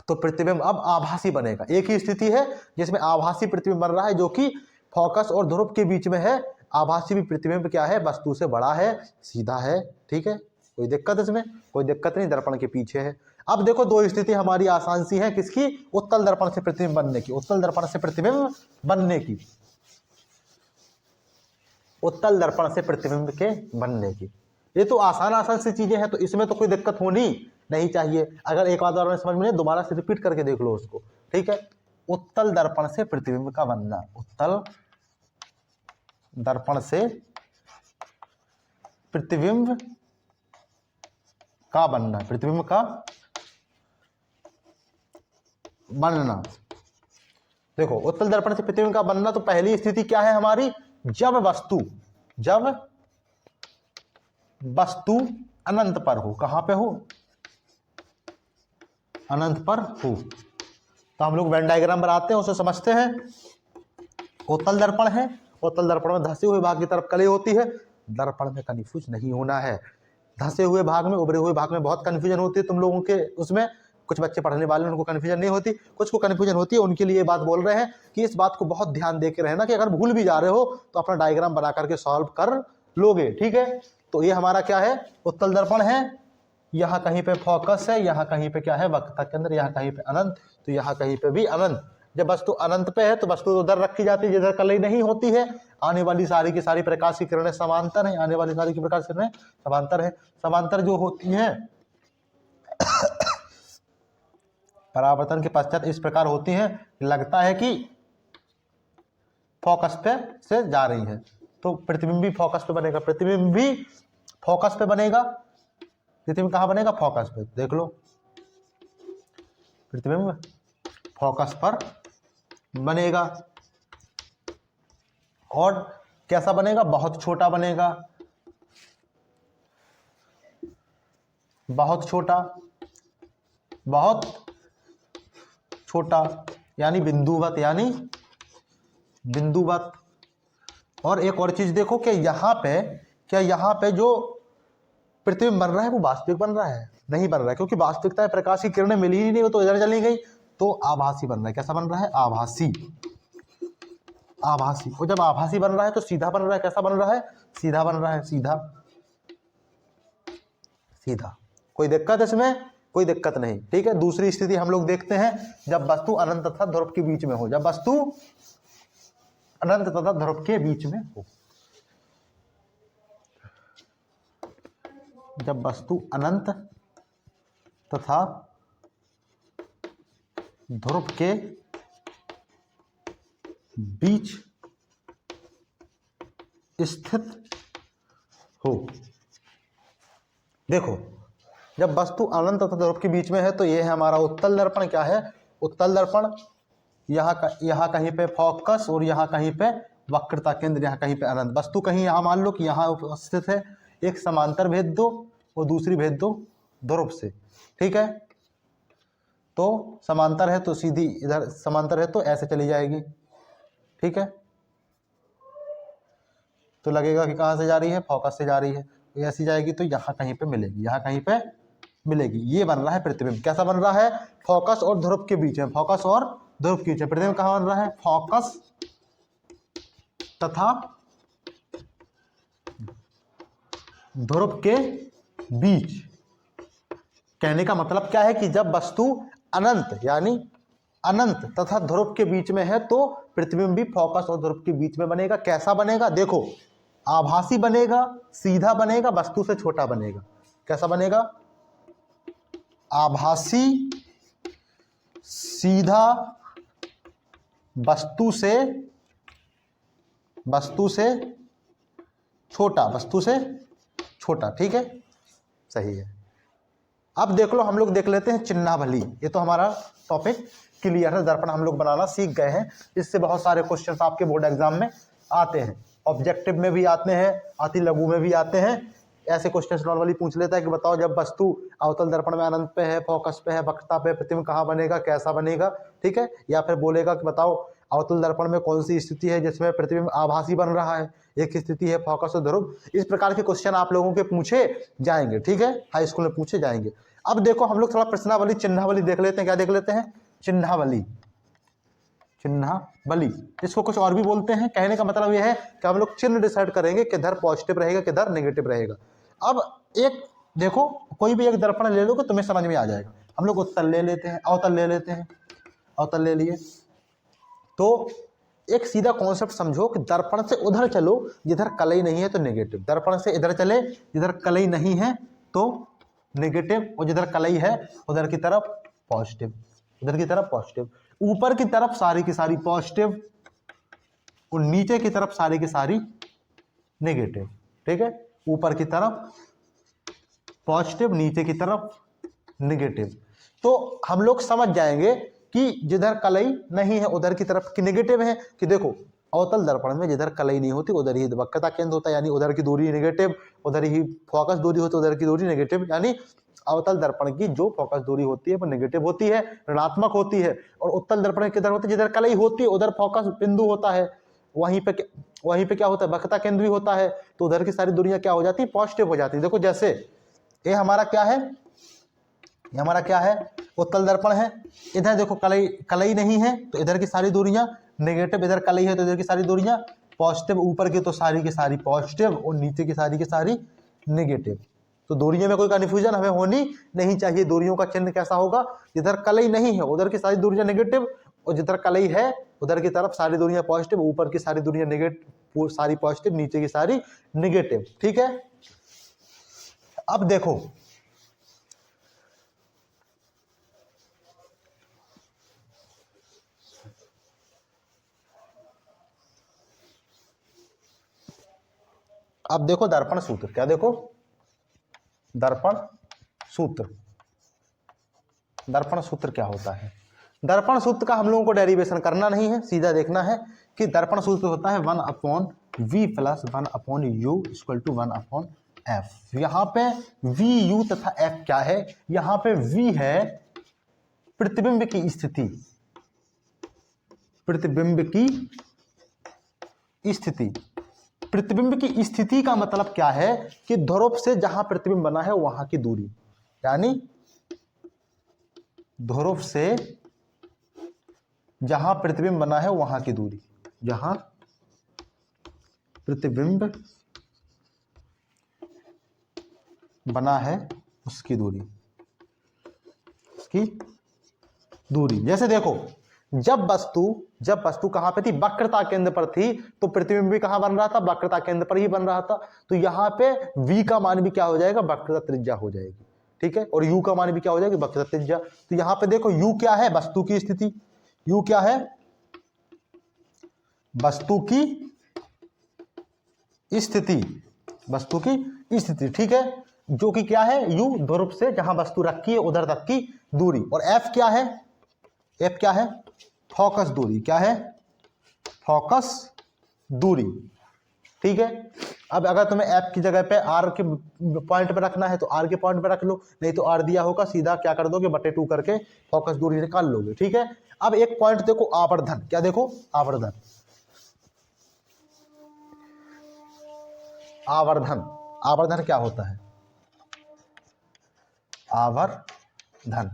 तो प्रतिबिंब अब आभासी बनेगा। एक ही स्थिति है जिसमें आभासी प्रतिबिंब बन रहा है जो कि फोकस और ध्रुव के बीच में है। आभासी भी प्रतिबिंब क्या है? वस्तु से बड़ा है, सीधा है। ठीक है। कोई दिक्कत इसमें? कोई दिक्कत नहीं, दर्पण के पीछे है। अब देखो दो स्थिति हमारी आसान सी है, किसकी? उत्तल दर्पण से प्रतिबिंब बनने की, उत्तल दर्पण से प्रतिबिंब बनने की, उत्तल दर्पण से प्रतिबिंब के बनने की। ये तो आसान सी चीजें हैं, तो इसमें तो कोई दिक्कत होनी नहीं चाहिए। अगर एक बार और समझ में नहीं, दोबारा से रिपीट करके देख लो उसको। ठीक है। उत्तल दर्पण से प्रतिबिंब का बनना, उत्तल दर्पण से प्रतिबिंब का बनना, प्रतिबिंब का बनना। देखो उत्तल दर्पण से प्रतिबिंब का बनना, तो पहली स्थिति क्या है हमारी? जब वस्तु अनंत पर हो। कहां पे हो? अनंत पर हो। तो हम लोग वेन डायग्राम बनाते हैं, उसे समझते हैं। उत्तल दर्पण है, उत्तल दर्पण में धंसे हुए भाग की तरफ कली होती है। दर्पण में कन्फ्यूज नहीं होना है। धंसे हुए भाग में, उभरे हुए भाग में बहुत कन्फ्यूजन होती है तुम लोगों के उसमें। कुछ बच्चे पढ़ने वाले उनको कन्फ्यूजन नहीं होती, कुछ को कन्फ्यूजन होती है। उनके लिए ये बात बोल रहे हैं कि इस बात को बहुत ध्यान दे के रहना कि अगर भूल भी जा रहे हो तो अपना डायग्राम बना करके सॉल्व कर लोगे। ठीक है। तो ये हमारा क्या है? उत्तल दर्पण है। यहाँ कहीं पे फोकस है, यहाँ कहीं पे क्या है? वक्रता केंद्र, यहाँ कहीं पे अनंत, तो यहाँ कहीं पे भी अनंत। जब वस्तु अनंत पे है तो वस्तु उधर रखी जाती है जिधर कली नहीं होती है। आने वाली सारी की सारी प्रकाश की किरणें समांतर है, आने वाली सारी की प्रकाश की किरणें समांतर है। समांतर जो होती हैं परावर्तन के पश्चात इस प्रकार होती हैं, लगता है कि फोकस पे से जा रही है, तो प्रतिबिंब भी फोकस पे बनेगा, प्रतिबिंब भी फोकस पे बनेगा, प्रतिबिंब कहाँ बनेगा? फोकस पे। देख लो, प्रतिबिंब फोकस पर बनेगा। और कैसा बनेगा? बहुत छोटा बनेगा, बहुत छोटा, बहुत छोटा, यानी बिंदुवत, यानी बिंदुवत। और एक और चीज देखो कि यहाँ पे, क्या यहाँ पे जो प्रतिबिंब बन रहा है वो वास्तविक बन रहा है? नहीं बन रहा है, क्योंकि वास्तविकता है प्रकाश की किरणें मिली ही नहीं, वो तो इधर चली गई, तो आभासी बन रहा है। कैसा बन रहा है? आभासी, आभासी। और जब आभासी बन रहा है तो सीधा बन रहा है। कैसा बन रहा है? सीधा बन रहा है, सीधा, सीधा। कोई दिक्कत इसमें? कोई दिक्कत नहीं, ठीक है। दूसरी स्थिति हम लोग देखते हैं, जब वस्तु अनंत तथा ध्रुव के बीच में हो, जब वस्तु अनंत तथा ध्रुव के बीच में हो, जब वस्तु अनंत तथा ध्रुव के बीच स्थित हो। देखो, जब वस्तु अनंत तथा ध्रुव के बीच में है तो ये है हमारा उत्तल दर्पण। क्या है? उत्तल दर्पण। यहाँ कहीं पे फोकस और यहाँ कहीं पे वक्रता केंद्र, यहाँ कहीं पे अनंत। वस्तु कहीं यहाँ मान लो कि यहाँ उपस्थित है, एक समांतर भेद दो और दूसरी भेद दो ध्रुव से, ठीक है। तो समांतर है तो सीधी इधर, समांतर है तो ऐसे चली जाएगी, ठीक है। तो लगेगा कि कहाँ से जा रही है? फोकस से जा रही है। तो ऐसी जाएगी तो यहाँ कहीं पे मिलेगी, यहाँ कहीं पे मिलेगी। ये बन रहा है प्रतिबिंब। कैसा बन रहा है? फोकस और ध्रुव के बीच में, फोकस और ध्रुव के बीच में। प्रतिबिंब कहाँ बन रहा है? फोकस तथा ध्रुव के बीच। कहने का मतलब क्या है कि जब वस्तु अनंत, यानी अनंत तथा ध्रुव के बीच में है तो प्रतिबिंब भी फोकस और ध्रुव के बीच में बनेगा। कैसा बनेगा? देखो, आभासी बनेगा, सीधा बनेगा, वस्तु से छोटा बनेगा। कैसा बनेगा? आभासी, सीधा, वस्तु से छोटा, वस्तु से छोटा, ठीक है, सही है। अब देख लो, हम लोग देख लेते हैं चिन्हावली। ये तो हमारा टॉपिक क्लियर है, दर्पण हम लोग बनाना सीख गए हैं। इससे बहुत सारे क्वेश्चन आपके बोर्ड एग्जाम में आते हैं, ऑब्जेक्टिव में भी आते हैं, अति लघु में भी आते हैं। ऐसे क्वेश्चन नॉर्मली पूछ लेता है कि बताओ जब वस्तु अवतल दर्पण में अनंत पे है, फोकस पे है, वक्रता पे, प्रतिबिंब कहाँ बनेगा, कैसा बनेगा, ठीक है। या फिर बोलेगा कि बताओ अवतल दर्पण में कौन सी स्थिति है जिसमें प्रतिबिंब आभासी बन रहा है, एक स्थिति है फोकस और ध्रुव। इस प्रकार के क्वेश्चन आप लोगों के पूछे जाएंगे, ठीक है, हाई स्कूल में पूछे जाएंगे। अब देखो, हम लोग थोड़ा प्रश्नावली, चिन्हावली देख लेते हैं। क्या देख लेते हैं? चिन्हावली, चिन्हावली, इसको कुछ और भी बोलते हैं। कहने का मतलब यह है कि हम लोग चिन्ह डिसाइड करेंगे किधर पॉजिटिव रहेगा, किधर नेगेटिव रहेगा। अब एक देखो, कोई भी एक दर्पण ले लो तो तुम्हें समझ में आ जाएगा। हम लोग उत्तल ले लेते हैं, अवतल ले लेते हैं। अवतल ले लिए तो एक सीधा कॉन्सेप्ट समझो कि दर्पण से उधर चलो जिधर कलई नहीं है तो नेगेटिव, दर्पण से इधर चले जिधर कलई नहीं है तो नेगेटिव, और जिधर कलई है उधर की तरफ पॉजिटिव, उधर की तरफ पॉजिटिव। ऊपर की तरफ सारी की सारी पॉजिटिव और नीचे की तरफ सारी की सारी नेगेटिव, ठीक है। ऊपर की तरफ पॉजिटिव, नीचे की तरफ नेगेटिव। तो हम लोग समझ जाएंगे कि जिधर कलई नहीं है उधर की तरफ की नेगेटिव है। कि देखो, अवतल दर्पण में जिधर कलई नहीं होती उधर ही वक्रता केंद्र होता है, यानी उधर की दूरी नेगेटिव, उधर ही फोकस दूरी होती है, उधर की दूरी नेगेटिव। यानी अवतल दर्पण की जो फोकस दूरी होती है वो नेगेटिव होती है, ऋणात्मक होती है। और उत्तल दर्पण किधर होती है? जिधर कलई होती है उधर फोकस बिंदु होता है, वहीं पे क्या होता है? वक्रता केंद्र भी होता है। तो उधर की सारी दूरियां क्या हो जाती है? पॉजिटिव हो जाती है। देखो, जैसे ये हमारा क्या है? ये हमारा क्या है? उत्तल दर्पण है। इधर देखो कलई नहीं है तो इधर की सारी दूरियां नेगेटिव, इधर कलई है तो इधर की सारी दूरियां पॉजिटिव। ऊपर की तो सारी की सारी पॉजिटिव और नीचे की सारी नेगेटिव। तो दूरियों में कोई कन्फ्यूजन हमें होनी नहीं चाहिए। दूरियों का चिन्ह कैसा होगा? जिधर कलई नहीं है उधर की सारी दूरियां नेगेटिव, और जिधर कलई है उधर की तरफ सारी दूरियां पॉजिटिव, ऊपर की सारी दूरियां नेगेटिव, सारी पॉजिटिव, नीचे की सारी नेगेटिव, ठीक है। अब देखो, अब देखो दर्पण सूत्र, क्या देखो, दर्पण सूत्र। दर्पण सूत्र क्या होता है? दर्पण सूत्र का हम लोगों को डेरिवेशन करना नहीं है, सीधा देखना है कि दर्पण सूत्र होता है 1/v plus 1/u equal to 1/f। यहाँ पे v u तथा f क्या है? यहाँ पे v है प्रतिबिंब की स्थिति, प्रतिबिंब की स्थिति। प्रतिबिंब की स्थिति का मतलब क्या है कि ध्रुव से जहां प्रतिबिंब बना है वहां की दूरी, यानी ध्रुव से जहां प्रतिबिंब बना है वहां की दूरी, जहां प्रतिबिंब बना है उसकी दूरी, उसकी दूरी। जैसे देखो, जब वस्तु कहां पे थी? वक्रता केंद्र पर थी, तो प्रतिबिंब भी कहां बन रहा था? वक्रता केंद्र पर ही बन रहा था। तो यहां पे v का मान भी क्या हो जाएगा? वक्रता त्रिज्या हो जाएगी, ठीक है। और u का मान भी क्या हो जाएगी? वक्रता त्रिज्या। तो यहां पे देखो u क्या है? वस्तु की स्थिति। u क्या है? वस्तु की स्थिति, वस्तु की स्थिति, ठीक है। जो कि क्या है? u ध्रुव से जहां वस्तु रखी है उधर तक की दूरी। और f क्या है? f क्या है? फोकस दूरी। क्या है? फोकस दूरी, ठीक है। अब अगर तुम्हें f की जगह पे r के पॉइंट पे रखना है तो r के पॉइंट पे रख लो, नहीं तो r दिया होगा, सीधा क्या कर दोगे? बटे 2 करके फोकस दूरी निकाल लोगे, ठीक है। अब एक पॉइंट देखो, आवर्धन। क्या देखो? आवर्धन। आवर्धन, आवर्धन क्या होता है? आवर्धन,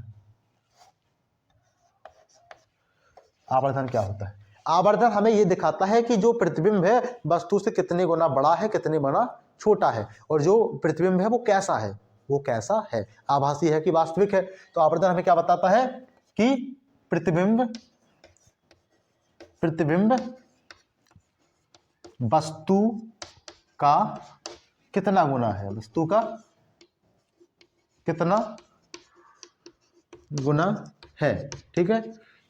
आवर्धन क्या होता है? आवर्धन हमें यह दिखाता है कि जो प्रतिबिंब है वस्तु से कितने गुना बड़ा है, कितने गुना छोटा है, और जो प्रतिबिंब है वो कैसा है, वो कैसा है, आभासी है कि वास्तविक है। तो आवर्धन हमें क्या बताता है कि प्रतिबिंब वस्तु का कितना गुना है, वस्तु का कितना गुना है, ठीक है।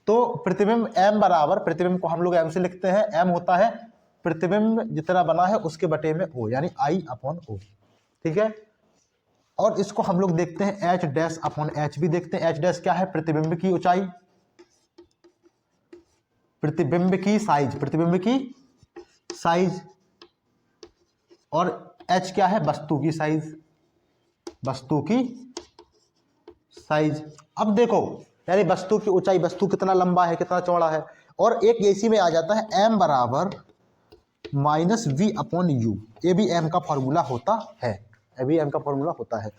तो प्रतिबिंब m बराबर, प्रतिबिंब को हम लोग m से लिखते हैं, m होता है प्रतिबिंब जितना बना है उसके बटे में o, यानी I/o, ठीक है। और इसको हम लोग देखते हैं h'/h भी देखते हैं। h' क्या है? प्रतिबिंब की ऊंचाई, प्रतिबिंब की साइज, प्रतिबिंब की साइज। और h क्या है? वस्तु की साइज, वस्तु की साइज। अब देखो, यानी वस्तु की ऊंचाई, वस्तु कितना लंबा है, कितना चौड़ा है। और एक इसी में आ जाता है m बराबर -v/u, ये भी m का फॉर्मूला होता है, ये भी m का फॉर्मूला होता है।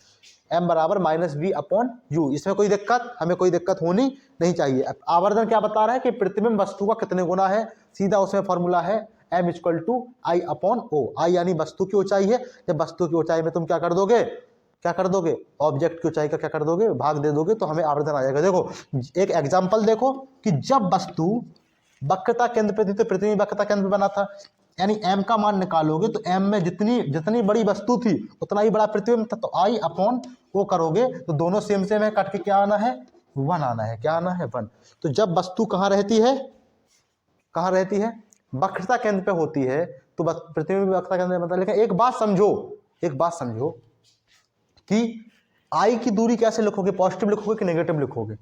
m बराबर -v/u, इसमें कोई दिक्कत, हमें कोई दिक्कत होनी नहीं चाहिए। आवर्धन क्या बता रहा है कि प्रतिबिंब वस्तु का कितने गुना है, सीधा उसमें फॉर्मूला है m = I/o। I यानी वस्तु की ऊंचाई है। जब वस्तु की ऊंचाई में तुम क्या कर दोगे, क्या कर दोगे? ऑब्जेक्ट की ऊंचाई का क्या कर दोगे? भाग दे दोगे, तो हमें आवर्धन आ जाएगा। देखो एक एग्जांपल देखो कि जब वस्तु वक्रता केंद्र पे थी तो प्रतिबिंब वक्रता केंद्र बना था, यानी m का मान निकालोगे तो m में जितनी बड़ी वस्तु थी उतना ही बड़ा प्रतिबिंब था। तो I/o करोगे तो दोनों सेम सेम है, काट के क्या आना है? 1 आना है। क्या आना है? 1। तो जब वस्तु कहाँ रहती है, कहाँ रहती है? वक्रता केंद्र पे होती है, तो प्रतिबिंब वक्रता केंद्र में। लेकिन एक बात समझो, एक बात समझो कि I की दूरी कैसे लिखोगे? पॉजिटिव लिखोगे कि नेगेटिव लिखोगे?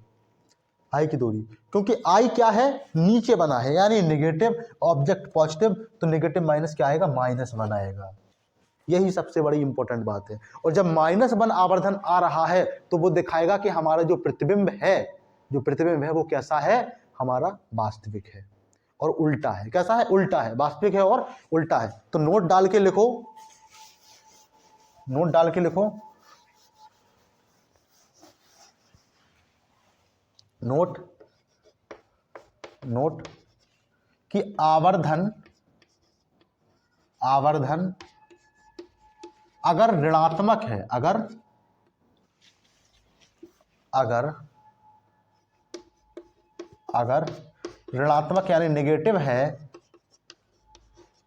I की दूरी, क्योंकि I क्या है? नीचे बना है, यानी नेगेटिव, ऑब्जेक्ट पॉजिटिव, तो नेगेटिव माइनस क्या आएगा? -1 आएगा। यही सबसे बड़ी इंपॉर्टेंट बात है। और जब -1 आवर्धन आ रहा है तो वो दिखाएगा कि हमारा जो प्रतिबिंब है, जो प्रतिबिंब है वो कैसा है? हमारा वास्तविक है। और उल्टा है, कैसा है? उल्टा है, वास्तविक है और उल्टा है। तो नोट डाल के लिखो, नोट डाल के लिखो, नोट कि आवर्धन अगर ऋणात्मक है, अगर ऋणात्मक यानी नेगेटिव है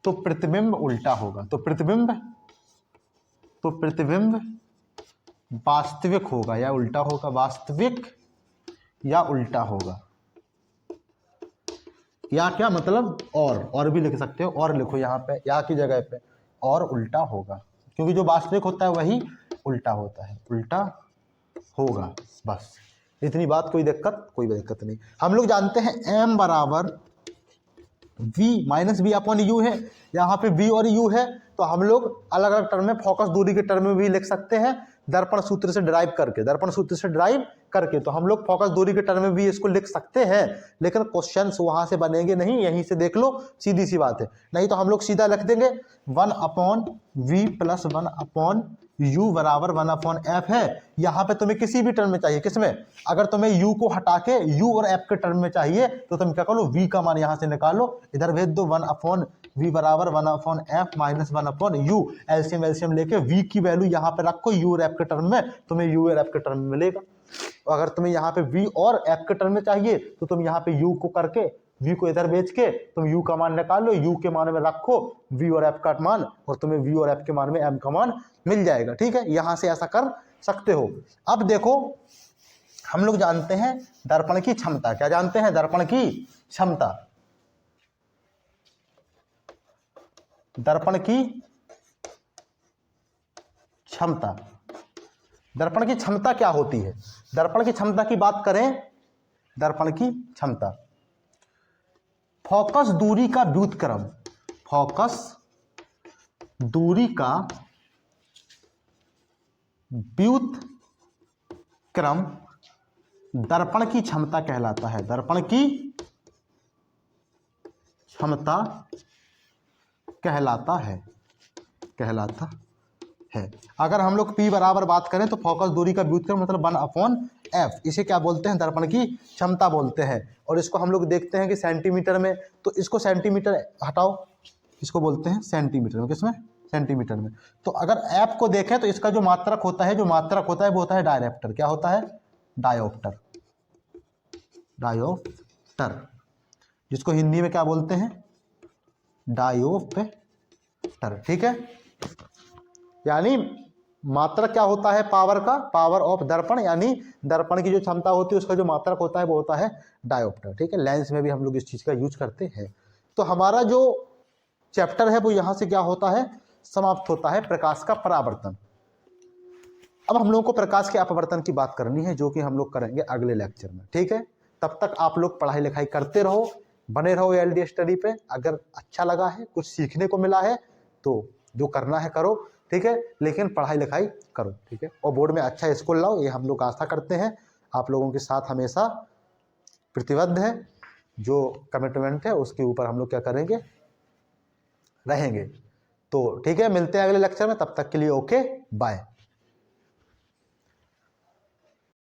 तो प्रतिबिंब उल्टा होगा। तो प्रतिबिंब वास्तविक होगा या उल्टा होगा? वास्तविक या उल्टा होगा। या क्या मतलब? और भी लिख सकते हो, और लिखो यहाँ पे, या की जगह पे और उल्टा होगा, क्योंकि जो वास्तविक होता है वही उल्टा होता है, उल्टा होगा। बस इतनी बात, कोई दिक्कत नहीं। हम लोग जानते हैं m बराबर v minus B upon U है, यहाँ पे v और u है, तो हम लोग अलग अलग टर्म में फोकस दूरी के टर्म में भी लिख सकते हैं, दर्पण सूत्र से ड्राइव करके तो हम लोग फोकस दूरी के टर्म में भी इसको लिख सकते हैं, लेकिन क्वेश्चंस वहां से बनेंगे नहीं, यहीं से देख लो, सीधी सी बात है। नहीं तो हम लोग सीधा लिख देंगे 1/v प्लस 1/u बराबर 1/f है। यहाँ पे तुम्हें किसी भी टर्म में चाहिए, किसमें, अगर तुम्हें u को हटा के u और f के टर्म में चाहिए तो तुम क्या करो, v का मान यहाँ से निकालो, इधर भेज दो, 1/v बराबर 1/f माइनस 1/u, एलसीएम लेके v की वैल्यू यहाँ पे रखो u और f के टर्म में, तुम्हें u और f के टर्म में मिलेगा। अगर तुम्हें यहाँ पे v और f के टर्म में चाहिए तो तुम यहाँ पे u को करके v को इधर बेच के तुम u का मान निकालो, u के मान में रखो v और f का मान, और तुम्हें v और f के मान में m का मान मिल जाएगा। ठीक है, यहां से ऐसा कर सकते हो। अब देखो, हम लोग जानते हैं दर्पण की क्षमता, क्या जानते हैं, दर्पण की क्षमता। दर्पण की क्षमता, दर्पण की क्षमता क्या होती है? दर्पण की क्षमता की बात करें, दर्पण की क्षमता फोकस दूरी का व्युत्क्रम, फोकस दूरी का व्युत्क्रम दर्पण की क्षमता कहलाता है, दर्पण की क्षमता कहलाता है। अगर हम लोग P बराबर बात करें तो फोकस दूरी का व्युत्क्रम मतलब 1/f, इसे क्या बोलते हैं, दर्पण की क्षमता बोलते हैं। और इसको हम लोग देखते हैं कि सेंटीमीटर में, तो इसको सेंटीमीटर हटाओ, इसको बोलते हैं सेंटीमीटर में, किसमें, सेंटीमीटर में। तो अगर f को देखें तो इसका जो मात्रक होता है वो होता है डायरेप्टर, क्या होता है, डायोप्टर, जिसको हिंदी में क्या बोलते हैं, डायोप्टर। ठीक है, यानी मात्रक क्या होता है, पावर का, पावर ऑफ दर्पण, यानी दर्पण की जो क्षमता होती है उसका जो मात्रक होता है वो होता है डायोप्टर। ठीक है, लेंस में भी हम लोग इस चीज का यूज करते हैं। तो हमारा जो चैप्टर है वो यहां से क्या होता है, समाप्त होता है, प्रकाश का परावर्तन। अब हम लोगों को प्रकाश के अपवर्तन की बात करनी है, जो कि हम लोग करेंगे अगले लेक्चर में। ठीक है, तब तक आप लोग पढ़ाई लिखाई करते रहो, बने रहो एलडी स्टडी पे। अगर अच्छा लगा है, कुछ सीखने को मिला है, तो जो करना है करो, ठीक है, लेकिन पढ़ाई लिखाई करो। ठीक है, और बोर्ड में अच्छा स्कोर लाओ, ये हम लोग आशा करते हैं। आप लोगों के साथ हमेशा प्रतिबद्ध है, जो कमिटमेंट है उसके ऊपर हम लोग क्या करेंगे, रहेंगे। तो ठीक है, मिलते हैं अगले लेक्चर में, तब तक के लिए ओके बाय।